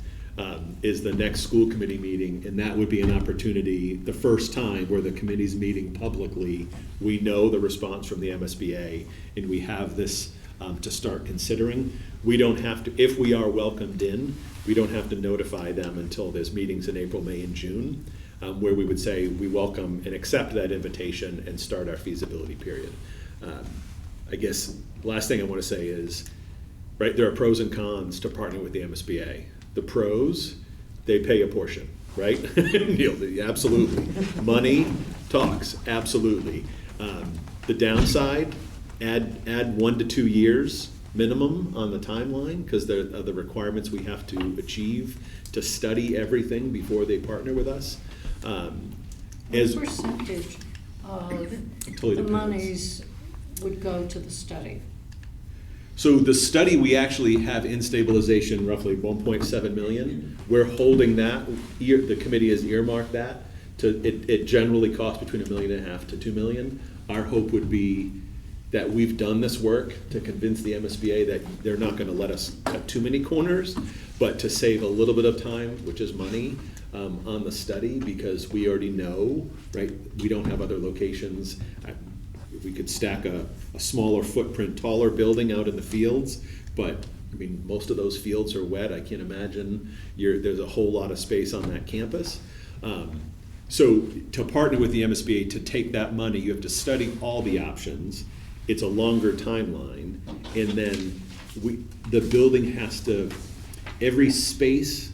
is the next school committee meeting, and that would be an opportunity, the first time where the committee's meeting publicly. We know the response from the MSBA, and we have this to start considering. We don't have to, if we are welcomed in, we don't have to notify them until there's meetings in April, May, and June, where we would say we welcome and accept that invitation and start our feasibility period. I guess last thing I want to say is, right, there are pros and cons to partnering with the MSBA. The pros, they pay a portion, right? Absolutely. Money talks, absolutely. The downside, add 1 to 2 years minimum on the timeline, because there are the requirements we have to achieve to study everything before they partner with us. What percentage of totally the depends. monies would go to the study? So the study, we actually have in stabilization roughly 1.7 million. We're holding that, the committee has earmarked that. It generally costs between $1.5 million to $2 million. Our hope would be that we've done this work to convince the MSBA that they're not going to let us cut too many corners, but to save a little bit of time, which is money, on the study, because we already know, right, we don't have other locations. We could stack a smaller footprint, taller building out in the fields, but I mean, most of those fields are wet. I can't imagine there's a whole lot of space on that campus. So to partner with the MSBA to take that money, you have to study all the options. It's a longer timeline, and then the building has to, every space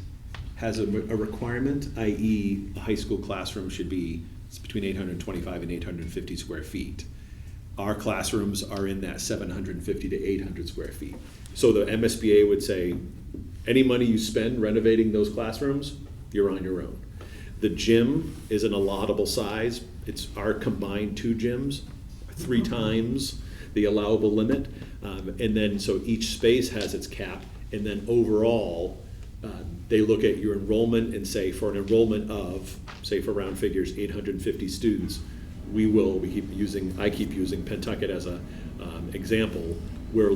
has a requirement, i.e. a high school classroom should be between 825 and 850 square feet. Our classrooms are in that 750 to 800 square feet. So the MSBA would say, any money you spend renovating those classrooms, you're on your own. The gym is an allowable size. It's our combined 2 gyms, 3 times the allowable limit. And then so each space has its cap. And then overall, they look at your enrollment and say, for an enrollment of, say for round figures, 850 students, I keep using Pentucket as a example, where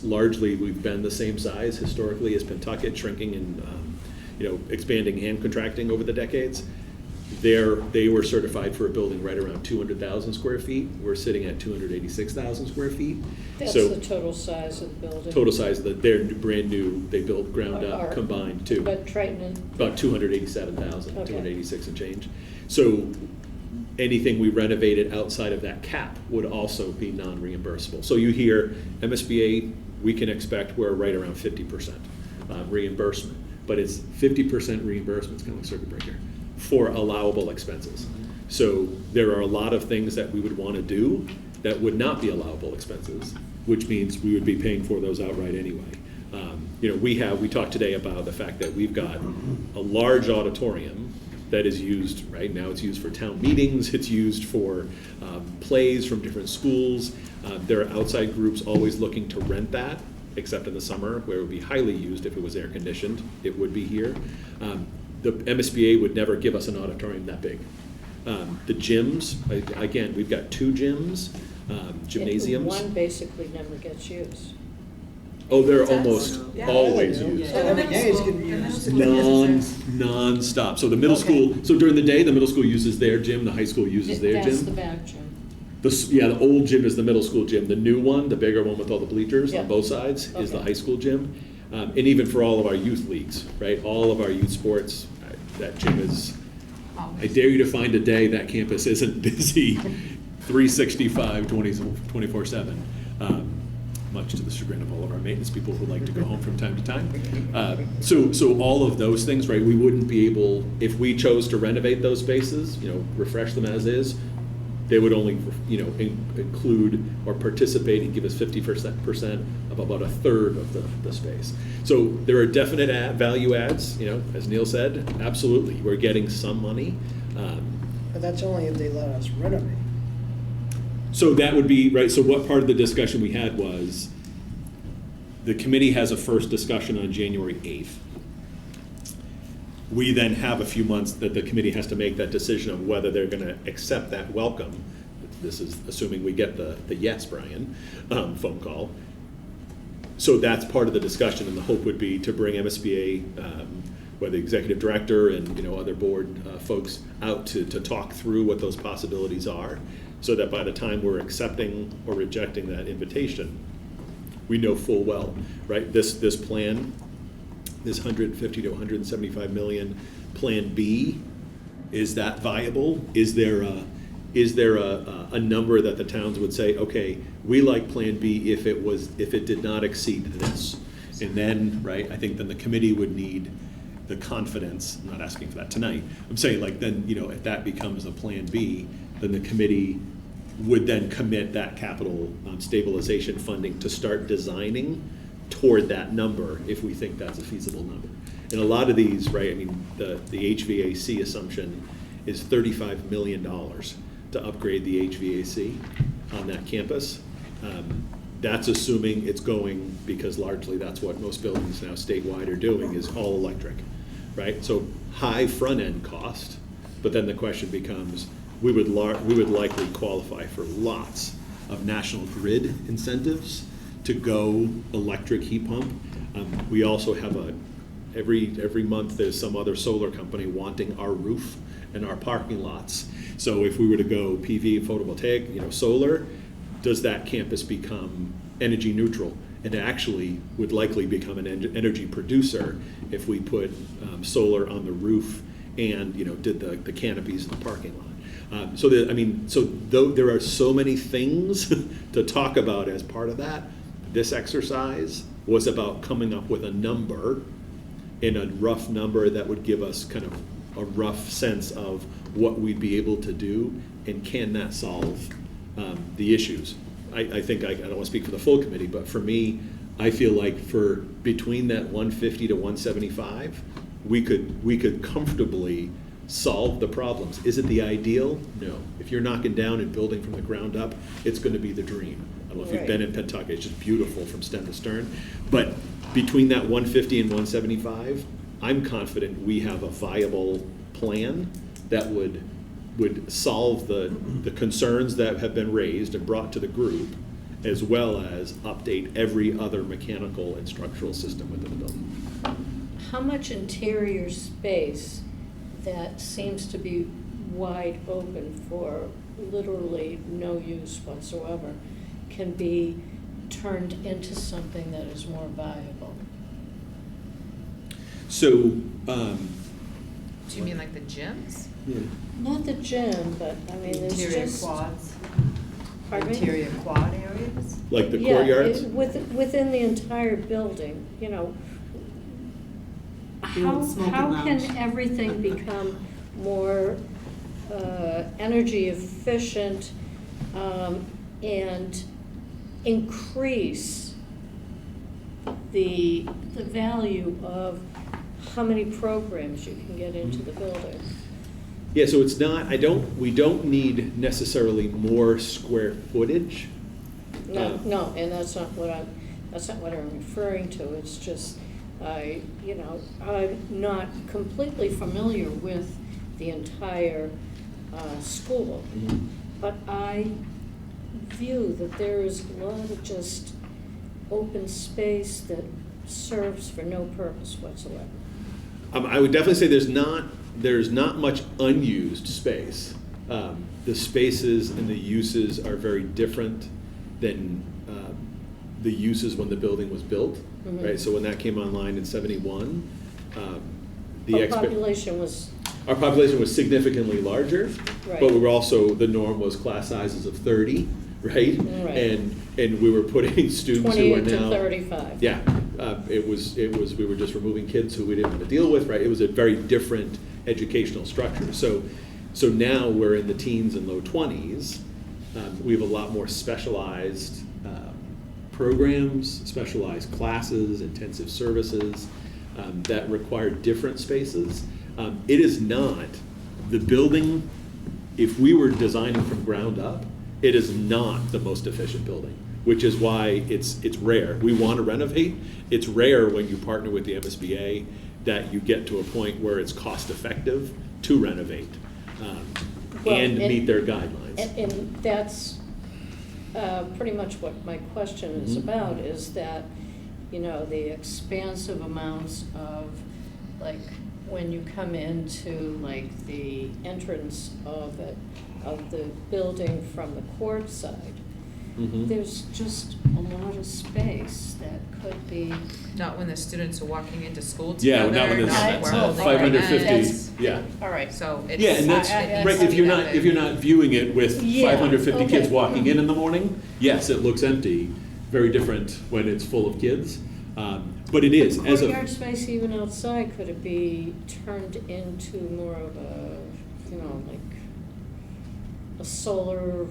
largely we've been the same size historically as Pentucket, shrinking and expanding and contracting over the decades. They were certified for a building right around 200,000 square feet. We're sitting at 286,000 square feet. That's So the total size of the building. total size of they're brand new, they built ground up Are- combined too. But Triton, About 287,000, Okay. 286 and change. So anything we renovated outside of that cap would also be non-reimbursable. So you hear MSBA, we can expect we're right around 50% reimbursement. But it's 50% reimbursement, it's kind of like circuit breaker, for allowable expenses. So there are a lot of things that we would want to do that would not be allowable expenses, which means we would be paying for those outright anyway. We talked today about the fact that we've got a large auditorium that is used, right now it's used for town meetings, it's used for plays from different schools. There are outside groups always looking to rent that, except in the summer where it would be highly used if it was air conditioned, it would be here. The MSBA would never give us an auditorium that big. The gyms, again, we've got 2 gyms, gymnasiums. one basically never gets used. Oh, they're Does? almost always used. So how many days can you use? Non-stop. So the middle school, so during the day, the middle school uses their gym, the high school uses their That's the gym. back gym. The old gym is the middle school gym. The new one, the bigger one with all the bleachers Yeah. on both sides, is the Okay. high school gym. And even for all of our youth leagues, right? All of our youth sports, that gym is, I dare you to find a day that campus isn't busy 365, 24/7. Much to the chagrin of all of our maintenance people who like to go home from time to time. So all of those things, right, we wouldn't be able, if we chose to renovate those spaces, refresh them as is, they would only, include or participate and give us 50% of about a third of the space. So there are definite value adds, as Neil said, absolutely, we're getting some money. But that's only if they let us renovate. So that would be, right, so what part of the discussion we had was, the committee has a first discussion on January 8th. We then have a few months that the committee has to make that decision of whether they're gonna accept that welcome. This is assuming we get the yes, Brian, phone call. So that's part of the discussion, and the hope would be to bring MSBA, whether executive director and, other board folks out to talk through what those possibilities are, so that by the time we're accepting or rejecting that invitation, we know full well, right? This plan, this 150 to 175 million Plan B, is that viable? Is there a number that the towns would say, okay, we like Plan B if it did not exceed this? And then, right, I think then the committee would need the confidence, I'm not asking for that tonight, I'm saying then, if that becomes a Plan B, then the committee would then commit that capital stabilization funding to start designing toward that number if we think that's a feasible number. And a lot of these, right, the HVAC assumption is $35 million to upgrade the HVAC on that campus. That's assuming it's going, because largely that's what most buildings now statewide are doing, is all electric, right? So high front-end cost, but then the question becomes, we would likely qualify for lots of national grid incentives to go electric heat pump. We also have every month there's some other solar company wanting our roof and our parking lots. So if we were to go PV, photovoltaic, solar, does that campus become energy neutral? And actually would likely become an energy producer if we put solar on the roof and did the canopies in the parking lot. There are so many things to talk about as part of that. This exercise was about coming up with a number, and a rough number that would give us kind of a rough sense of what we'd be able to do, and can that solve the issues. I think, I don't want to speak for the full committee, but for me, I feel like for between that 150 to 175, we could comfortably solve the problems. Is it the ideal? No. If you're knocking down and building from the ground up, it's going to be the dream. I don't know if you've been in Pentucket, it's just beautiful from stem to stern. But between that 150 and 175, I'm confident we have a viable plan that would solve the concerns that have been raised and brought to the group, as well as update every other mechanical and structural system within the building. How much interior space that seems to be wide open for literally no use whatsoever can be turned into something that is more valuable. So, Do you mean like the gyms? yeah. Not the gym, but I mean, there's Interior just. quads, Pardon me? interior quad areas. Like the Yeah, courtyards? within the entire building, you know. The old smoking How lounge. can everything become more energy efficient and increase the value of how many programs you can get into the building? Yeah, so it's not, we don't need necessarily more square footage. No, and that's not what I'm referring to. It's just, I'm not completely familiar with the entire school, Mhm. but I view that there is a lot of just open space that serves for no purpose whatsoever. I would definitely say there's not much unused space. The spaces and the uses are very different than the uses when the building was built, Mhm. right? So when that came online in '71, Our population was, our population was significantly larger, Right. but we were also, the norm was class sizes of 30, right? Right. And we were putting students who are 28 to now. 35. Yeah, it was, we were just removing kids who we didn't want to deal with, right? It was a very different educational structure. So now we're in the teens and low 20s. We have a lot more specialized programs, specialized classes, intensive services that require different spaces. It is not, the building, if we were designing from ground up, it is not the most efficient building, which is why it's rare. We want to renovate. It's rare when you partner with the MSBA that you get to a point where it's cost effective to renovate and meet their guidelines. And that's pretty much what my question is Mhm. about, is that, the expansive amounts of, like, when you come into, like, the entrance of the building from the court side, Mhm. there's just a lot of space that could be. Not when the students are walking into school Yeah, together, not when not it's where all 550, events. yeah. All right. So it's. Yeah, and that's, I- right, if you're not viewing it with Yeah, 550 kids okay. walking in the morning, yes, it looks empty, very different when it's full of kids. But it is, as Courtyard a, space even outside, could it be turned into more of a, like a solar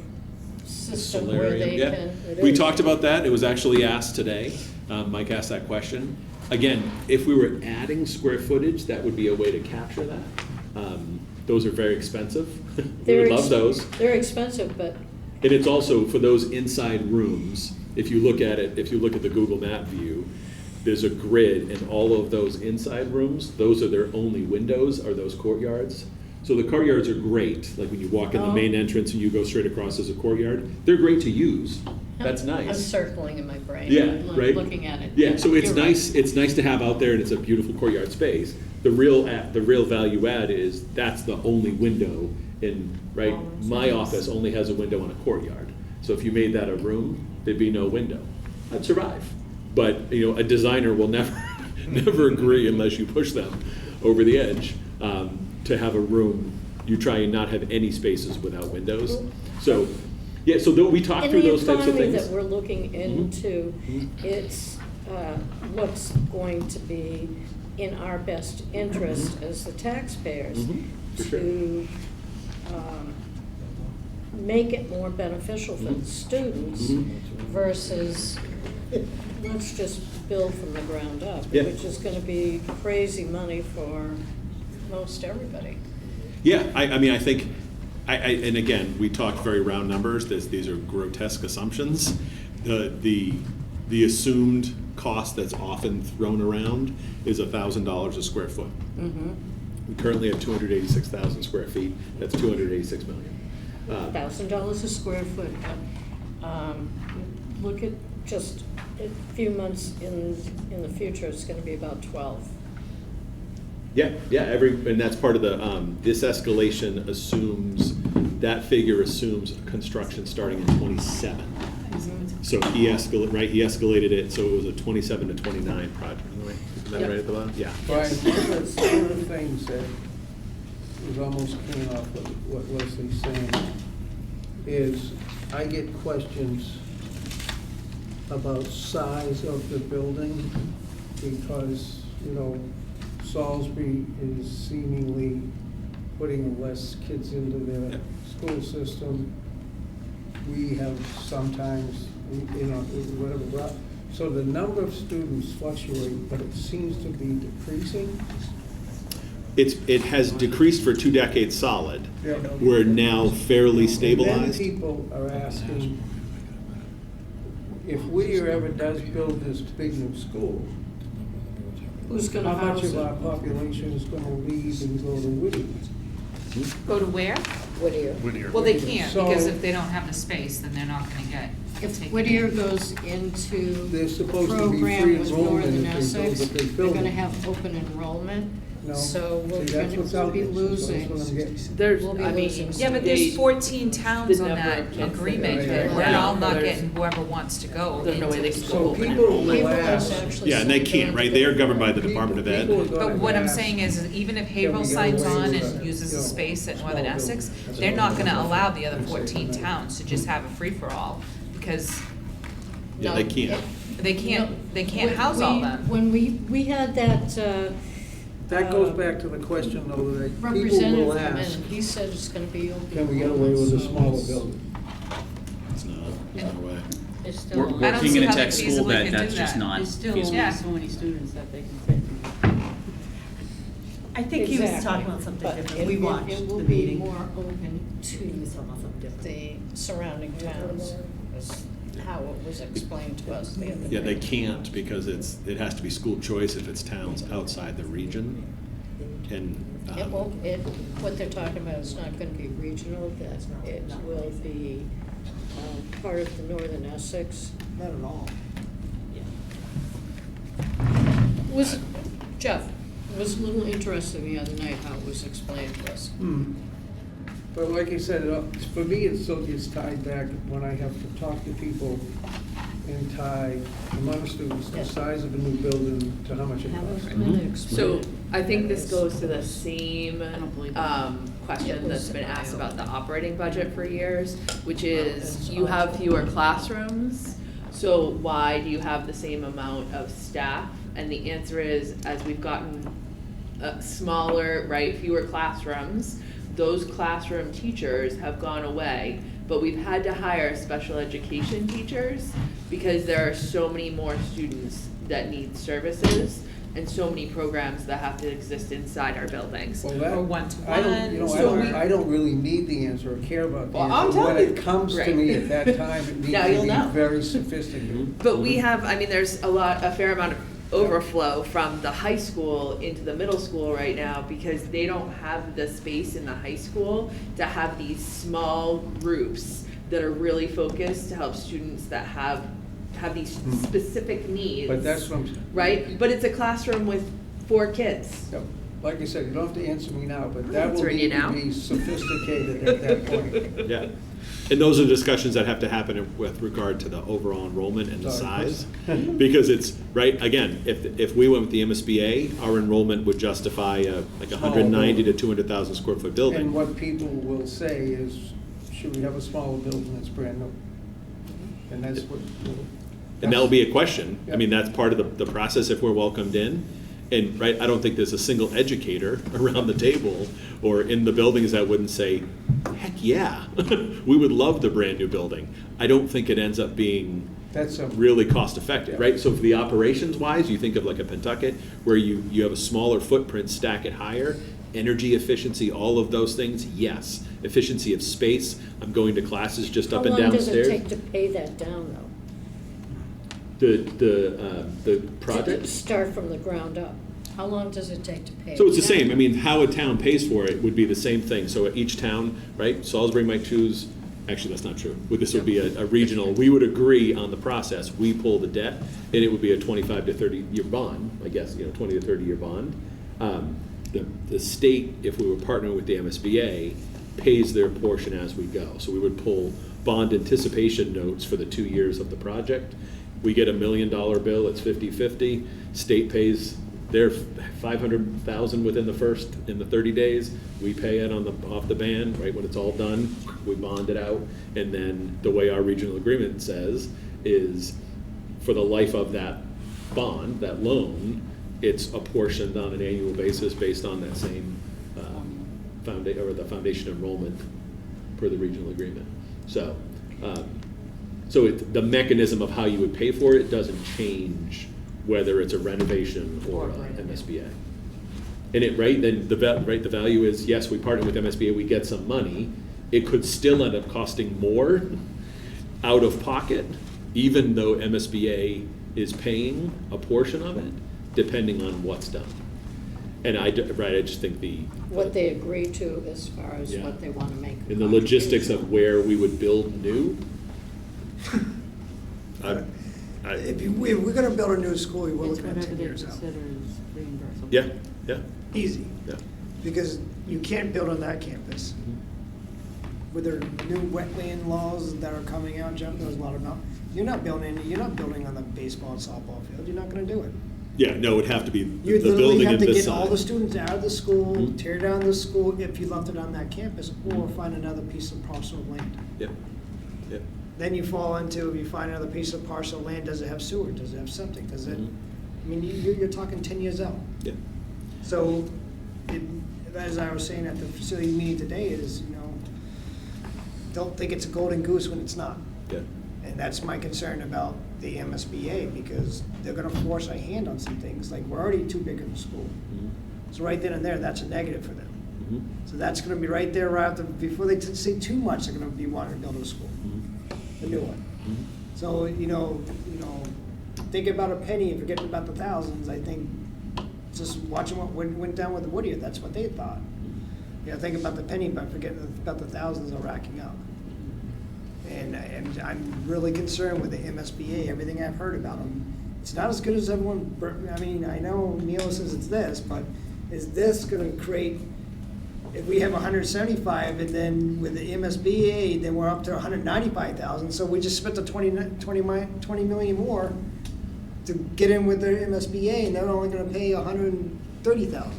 system where solarium, they yeah. can? It We is. talked about that, it was actually asked today, Mike asked that question. Again, if we were adding square footage, that would be a way to capture that. Those are very expensive, we They're would love those. They're expensive, but And it's also for those inside rooms, if you look at it, if you look at the Google Map view, there's a grid, and all of those inside rooms, those are their only windows, are those courtyards. So the courtyards are great, like when you walk in the main entrance and you go straight across as a courtyard, they're great to use, that's I'm nice. circling in my brain. Yeah, I'm right? looking at it. Yeah, so it's You're right. nice, it's nice to have out there, and it's a beautiful courtyard space. The real value add is, that's the only window in, right? My office only has a window on a courtyard. So if you made that a room, there'd be no window. I'd survive. But, a designer will never agree unless you push them over the edge to have a room. You try and not have any spaces without windows. So, yeah, so we talk through those types of In the things. economy that we're looking into, Mhm. it's what's going to be in our best interest as the taxpayers Mhm, for sure. to make it more beneficial for the Mhm. students Mhm. versus let's just build from the ground up, Yeah. which is gonna be crazy money for most everybody. Yeah, I think, and again, we talked very round numbers, these are grotesque assumptions. The assumed cost that's often thrown around is $1,000 a square foot. Mm-hmm. We currently have 286,000 square feet, that's 286 million. $1,000 a square foot, but look at just a few months in the future, it's gonna be about 12. Yeah, and that's part of the, this escalation assumes, that figure assumes construction starting in 27. So he escalated it, so it was a 27 to 29 project. Is that right at the bottom? Yeah. Brian, one of the things that was almost came off of what Leslie's saying is I get questions about size of the building because, Salisbury is seemingly putting less kids into their school system. We have sometimes, whatever. So the number of students fluctuate, but it seems to be decreasing. It has decreased for 2 decades solid. Yeah. We're now fairly And stabilized. then people are asking, if Whittier ever does build this big new school, Who's how gonna much house of our it? population is gonna leave and go to Whittier? Go to where? Whittier. Well, they can't, So- because if they don't have the space, then they're not gonna get If taken Whittier in. goes into They're the supposed to be free program with enrollment Northern if they build Essex, a big they're gonna building. have open enrollment. No. So See, that's what's we'll out be there. So that's losing. what I'm getting. There's, We'll be I mean, losing Yeah, but they- there's 14 towns the on number that of kids agreement, that but are we're allowed. all not There's- getting whoever wants to go There's no into way they the can school. So open people enrollment. will People ask. is actually Yeah, and they saying can't, going right? to They go- are governed by the Department of People Ed. are gonna But what I'm ask, saying is, even if Can we Haverhill get signs away on with and a, uses the you know, space at small Northern building? Essex, That's they're all not I'm gonna saying. allow the other I'm saying 14 tonight. towns to just have a free-for-all, because Yeah, No, they can't. they can't When house all them. When we had that, That goes back to the question though, that people representative will come in, ask, he said it's gonna be open. can we get away with a so smaller it's- building? It's not a way. It's still. We're on. I don't working see in a how they tech school feasibly that can that's do just that. not There's still feasible. Yeah. only so many students that they can fit. I think he was Exactly. talking about something But different. it- We it- watched It will the be meeting. more open He to was talking about something different. the surrounding towns, is how it was explained to us the other day. Yeah, they can't because it has to be school choice if it's towns outside the region. And, It won't, what they're talking about is not gonna be regional, that it will be, part of the Northern Essex. Not at all. Was, Jeff, it was a little interesting the other night how it was explained to us. But like I said, for me, it still gets tied back when I have to talk to people and tie among students, the size of a new building to how much it Have costs. a minute So explain. I think this goes to the same don't believe that. question It that's was been an asked about the eye-opener. operating budget for years, which it's is you have awful. fewer classrooms, so why do you have the same amount of staff? And the answer is, as we've gotten smaller, right, fewer classrooms, those classroom teachers have gone away, but we've had to hire special education teachers because there are so many more students that need services and so many programs that have to exist inside our buildings. Well, that, Or one-to-one, I don't really need the answer or care about the Well, I'm answer. When telling it you. comes to Right. me at that time, it needs Now to you'll be know. very sophisticated. But we have, I mean, there's a fair amount of overflow from the high school into the middle school right now because they don't have the space in the high school to have these small groups that are really focused to help students that have these specific needs. But that's what I'm, Right? But it's a classroom with 4 kids. yeah, like I said, you don't have to answer me now, but that will answering you need to now. be sophisticated at that point. Yeah. And those are discussions that have to happen with regard to the overall enrollment and the Sorry. size. Because it's, right, again, if we went with the MSBA, our enrollment would justify like a 190 to 200,000 square foot And building. what people will say is, should we have a smaller building that's brand new? And that's what. And that'll be a question. I mean, that's part of the process if we're welcomed in. And, right, I don't think there's a single educator around the table or in the buildings that wouldn't say, heck yeah, we would love the brand new building. I don't think it ends up being That's a, really cost effective, right? So for the operations wise, you think of like a Pentucket where you have a smaller footprint, stack it higher, energy efficiency, all of those things, yes. Efficiency of space, I'm going to classes just up and How long does downstairs. it take to pay that down, though? The project? To start from the ground up. How long does it take to pay? So it's the it down? same, I mean, how a town pays for it would be the same thing, so at each town, right, Salisbury might choose, actually, that's not true, this would be a regional, we would agree on the process, we pull the debt, and it would be a 25 to 30 year bond, I guess, 20 to 30 year bond. the state, if we were partnering with the MSBA, pays their portion as we go. So we would pull bond anticipation notes for the 2 years of the project. We get $1 million bill, it's 50-50. State pays their 500,000 within the 30 days. We pay it off the band, right, when it's all done, we bond it out. And then the way our regional agreement says is for the life of that bond, that loan, it's apportioned on an annual basis based on that same the foundation enrollment per the regional agreement. So, the mechanism of how you would pay for it doesn't change whether it's a renovation or MSBA. And then the value is, yes, we partner with MSBA, we get some money. It could still end up costing more out of pocket, even though MSBA is paying a portion of it, depending on what's done. And I just think what they agree to as far as Yeah. what they want to make. in the logistics of where we would build new. If we're gonna build a new school, we're It's looking at whatever 10 they years out. consider as reimbursable. Yeah. Easy. Yeah. Because you can't build on that campus. With their new wetland laws that are coming out, Jeff knows a lot about, you're not building on the baseball and softball field, you're not gonna do it. Yeah, no, it would have to be the You literally building have and to this get side. all the students out of the school, Mhm. tear down the school if you left it on that campus, or find another piece of parcel of land. Yep. Then you fall into, if you find another piece of parcel of land, does it have sewer, does it have septic, does it, Mhm. I mean, you're talking 10 years out. Yeah. So, as I was saying at the facility meeting today, is, don't think it's a golden goose when it's not. Yeah. And that's my concern about the MSBA, because they're gonna force a hand on some things, like we're already too big of a school. Mhm. So right then and there, that's a negative for them. Mhm. So that's gonna be right there, right after, before they say too much, they're gonna be wanting to build a school, Mhm. a new one. Mhm. So, thinking about a penny and forgetting about the thousands, I think, just watching what went down with the Whittier, that's what they thought. Think about the penny, but forgetting about the thousands are racking up. And I'm really concerned with the MSBA, everything I've heard about them. It's not as good as everyone, I know Neil says it's this, but is this gonna create, if we have 175 and then with the MSBA, then we're up to 195,000, so we just spent the 20 million more to get in with their MSBA, and they're only gonna pay 130,000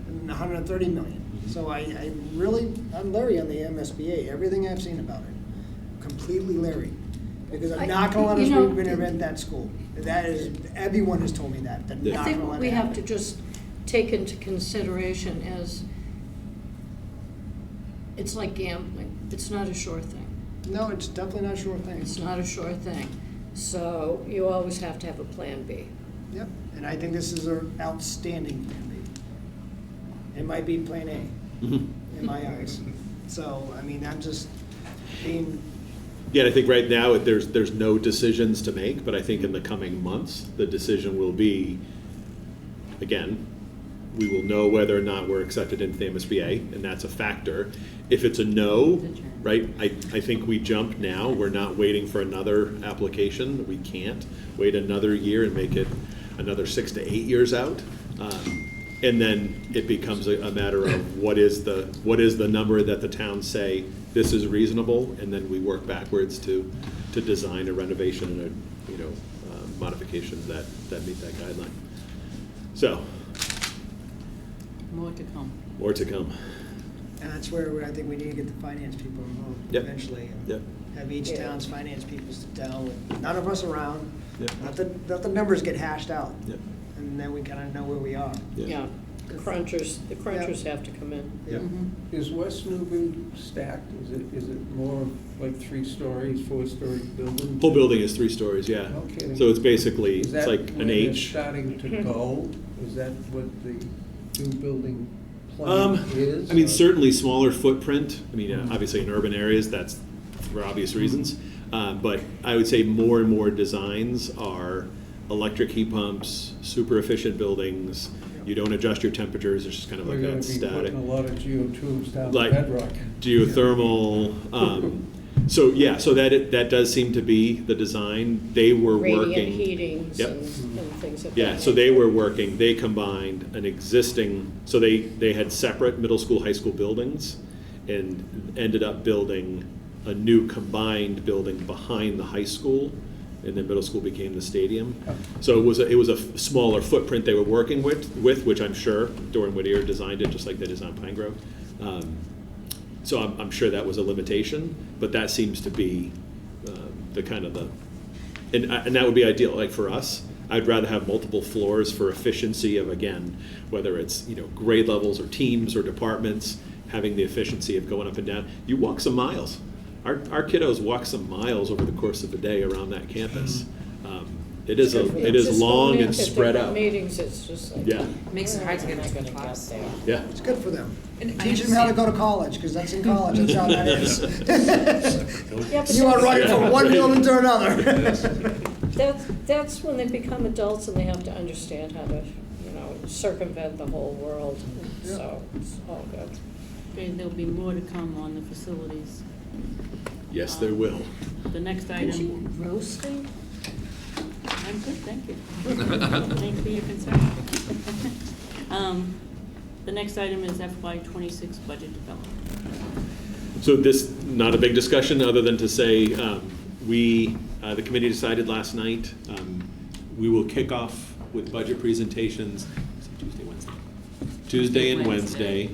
and 130 million. So I'm leery on the MSBA, everything I've seen about it, completely leery. Because I'm not gonna let us reinvent that school. That is, everyone has told me that, they're I not think gonna what let we it have happen. to just take into consideration is, it's like gambling, it's not a sure thing. No, it's definitely not a sure thing. It's not a sure thing. So you always have to have a plan B. Yep, and I think this is an outstanding plan B. It might be plan A, Mhm. in my eyes. So, I'm just being, Yeah, I think right now, there's no decisions to make, but I think in the coming months, the decision will be, again, we will know whether or not we're accepted into the MSBA, and that's a factor. If it's a no, right, I think we jump now. We're not waiting for another application. We can't wait another year and make it another 6 to 8 years out. And then it becomes a matter of what is the number that the towns say, this is reasonable, and then we work backwards to design a renovation and modifications that meet that guideline. So, More to come. more to come. and that's where I think we need to get the finance people involved Yep. eventually. And Yep. have each town's finance people sit down with none of us around, Yep. let the numbers get hashed out. Yep. And then we kinda know where we are. Yeah, the crunchers have to come in. Yep. Is West Newbury stacked? Is it more like 3 stories, 4-story building? Whole building is 3 stories, yeah. No kidding. So it's basically, Is it's that like where an they're H. starting to go? Is that what the new building plan is? I mean, or- certainly smaller footprint. I mean, obviously in urban areas, that's for obvious reasons. But I would say more and more designs are electric heat pumps, super efficient buildings. You don't adjust your temperatures, it's just kind of We're like gonna a be static. putting a lot of geotubes down the Like bedrock. geothermal. So, yeah, so that does seem to be the design. They were Radiant working. heatings Yep. and things of that Yeah, so they nature. were working, they combined an existing, so they had separate middle school, high school buildings and ended up building a new combined building behind the high school, and then middle school became the stadium. So it was a smaller footprint they were working with, which I'm sure Doran Whittier designed it, just like they designed Pine Grove. So I'm sure that was a limitation, but that seems to be the kind of and that would be ideal. Like for us, I'd rather have multiple floors for efficiency of, again, whether it's grade levels or teams or departments, having the efficiency of going up and down. You walk some miles. Our kiddos walk some miles over the course of the day around that campus. It is Just long going and into spread different out. Meetings, it's just like. Yeah. Makes it hard to get "Where am I into gonna class." get there?" Yeah. It's good for them. And I Teach them how to understand- go to college, because that's in college, that's how that is. Yeah, but You are running from one building to another. That's when they become adults and they have to understand how to, circumvent the whole world. So it's all good. Okay, there'll be more to come on the facilities. Yes, there will. The next Aren't you item, roasting? I'm good, thank you. Thanks for your concern. The next item is FY '26 budget development. So this, not a big discussion, other than to say, the committee decided last night, we will kick off with budget presentations Tuesday and Wednesday,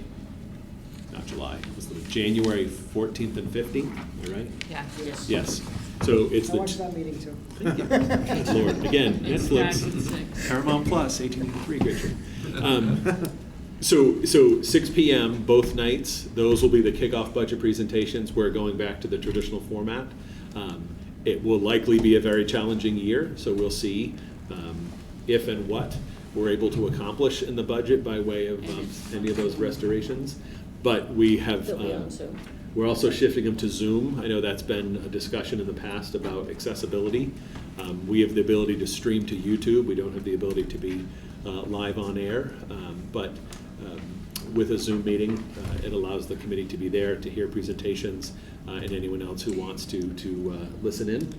not July, it's January 14th and 15th, am I right? Yeah. Yes. So it's I the. watched that meeting too. Thank you. Good Lord, again, It starts at Netflix, 6. Paramount Plus, 1883, great show. So 6 p.m. both nights, those will be the kickoff budget presentations. We're going back to the traditional format. It will likely be a very challenging year, so we'll see if and what we're able to accomplish in the budget by way of any of those restorations. But we have. They'll be on Zoom. We're also shifting them to Zoom. I know that's been a discussion in the past about accessibility. We have the ability to stream to YouTube. We don't have the ability to be live on air, but with a Zoom meeting, it allows the committee to be there to hear presentations and anyone else who wants to listen in.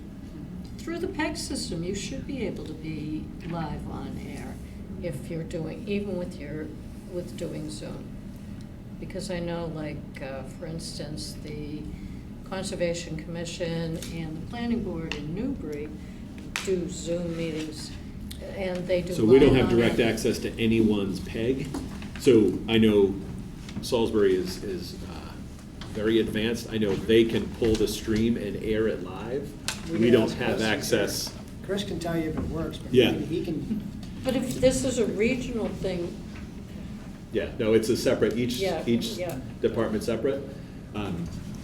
Through the PEG system, you should be able to be live on air if you're doing, even with doing Zoom. Because I know, for instance, the Conservation Commission and the Planning Board in Newbury do Zoom meetings, and they do. So we don't live have on direct air. access to anyone's PEG. So I know Salisbury is very advanced. I know they can pull the stream and air it live. We don't have access. Chris can tell you if it works, but Yeah. he can. But if this is a regional thing, Yeah, no, it's a separate, each Yeah. department separate.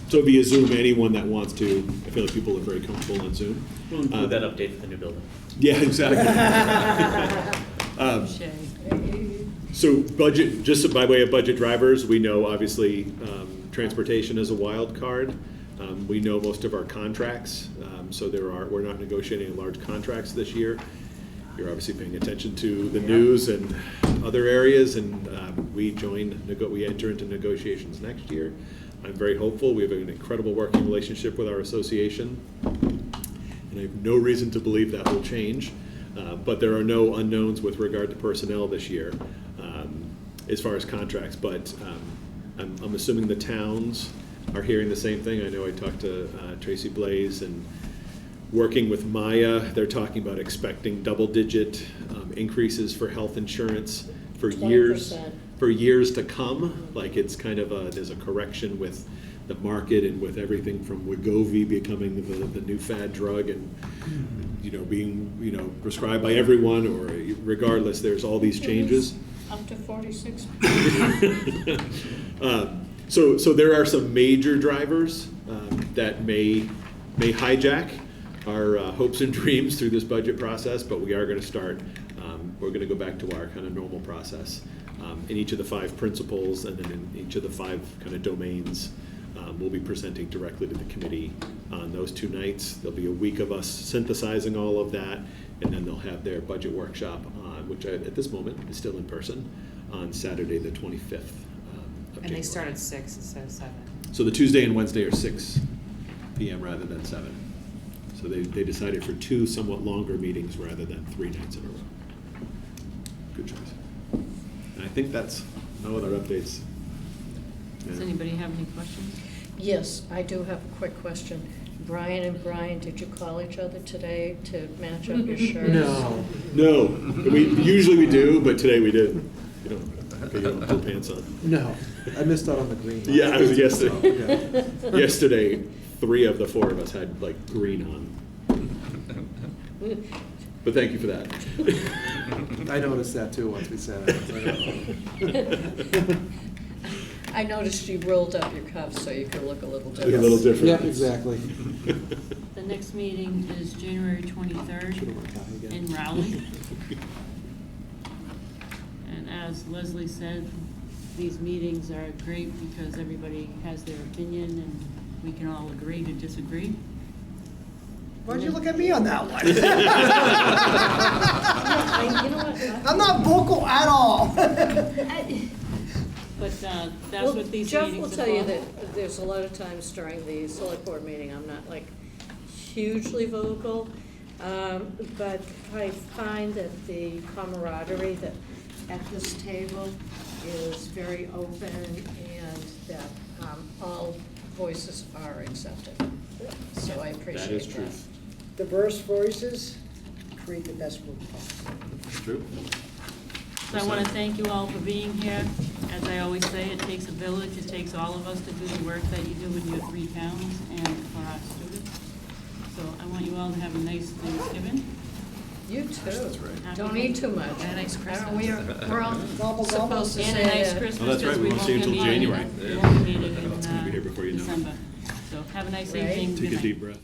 So via Zoom, anyone that wants to, I feel like people are very comfortable on Zoom. We'll include that update for the new building. Yeah, exactly. Shay. So budget, just by way of budget drivers, we know obviously transportation is a wild card. We know most of our contracts, so we're not negotiating large contracts this year. You're obviously paying attention to the news and other areas, and we enter into negotiations next year. I'm very hopeful. We have an incredible working relationship with our association, and I have no reason to believe that will change. But there are no unknowns with regard to personnel this year as far as contracts. But I'm assuming the towns are hearing the same thing. I know I talked to Tracy Blaze, and working with Maya, they're talking about expecting double-digit increases for health insurance for 20%. years to come. Like it's kind of there's a correction with the market and with everything from Wegovy becoming the new fad drug and being prescribed by everyone, or regardless, there's all these changes. up to 46. So there are some major drivers that may hijack our hopes and dreams through this budget process, but we are going to start. We're going to go back to our kind of normal process in each of the 5 principles, and then in each of the 5 kind of domains. We'll be presenting directly to the committee on those 2 nights. There'll be a week of us synthesizing all of that, and then they'll have their budget workshop on, which at this moment is still in person, on Saturday the 25th. Of And they January. start at 6 instead of 7. So the Tuesday and Wednesday are 6 PM rather than 7. So they decided for 2 somewhat longer meetings rather than 3 nights in a row. Good choice. And I think that's no other updates. Does Yeah. anybody have any questions? Yes, I do have a quick question. Brian and Brian, did you call each other today to match up your shirts? No. No, usually we do, but today we didn't. You don't get your full pants on. No, I missed out on the green. Yeah, I was yesterday. Yeah. Yesterday, 3 of the 4 of us had like green on. But thank you for that. I noticed that too once we sat down. I noticed you rolled up your cuffs so you could look a little A different. little different. Yeah, exactly. The next meeting is January 23rd Should've worked out again. in Raleigh. And as Leslie said, these meetings are great because everybody has their opinion and we can all agree to disagree. Why'd you look at me on that one? You know what? I'm not vocal at all. But that's Well, what these Jeff meetings will are tell you for. that there's a lot of times during the select board meeting, I'm not like hugely vocal, but I find that the camaraderie that at this table is very open and that all voices are accepted. So I appreciate that. That is true. Diverse voices create the best work possible. True. So I want to thank you all for being here. As I always say, it takes a village, it takes all of us to do the work that you do in your 3 towns and for our students. So I want you all to have a nice Thanksgiving. You too. That's right. Don't eat too much. And a nice Christmas. We're all supposed to And say a nice that. Christmas. Oh, that's right, we because won't see you be until meeting- January. We won't be meeting in It's gonna be here before you know it. December. So have a nice Right. evening. Take Good a night. deep breath.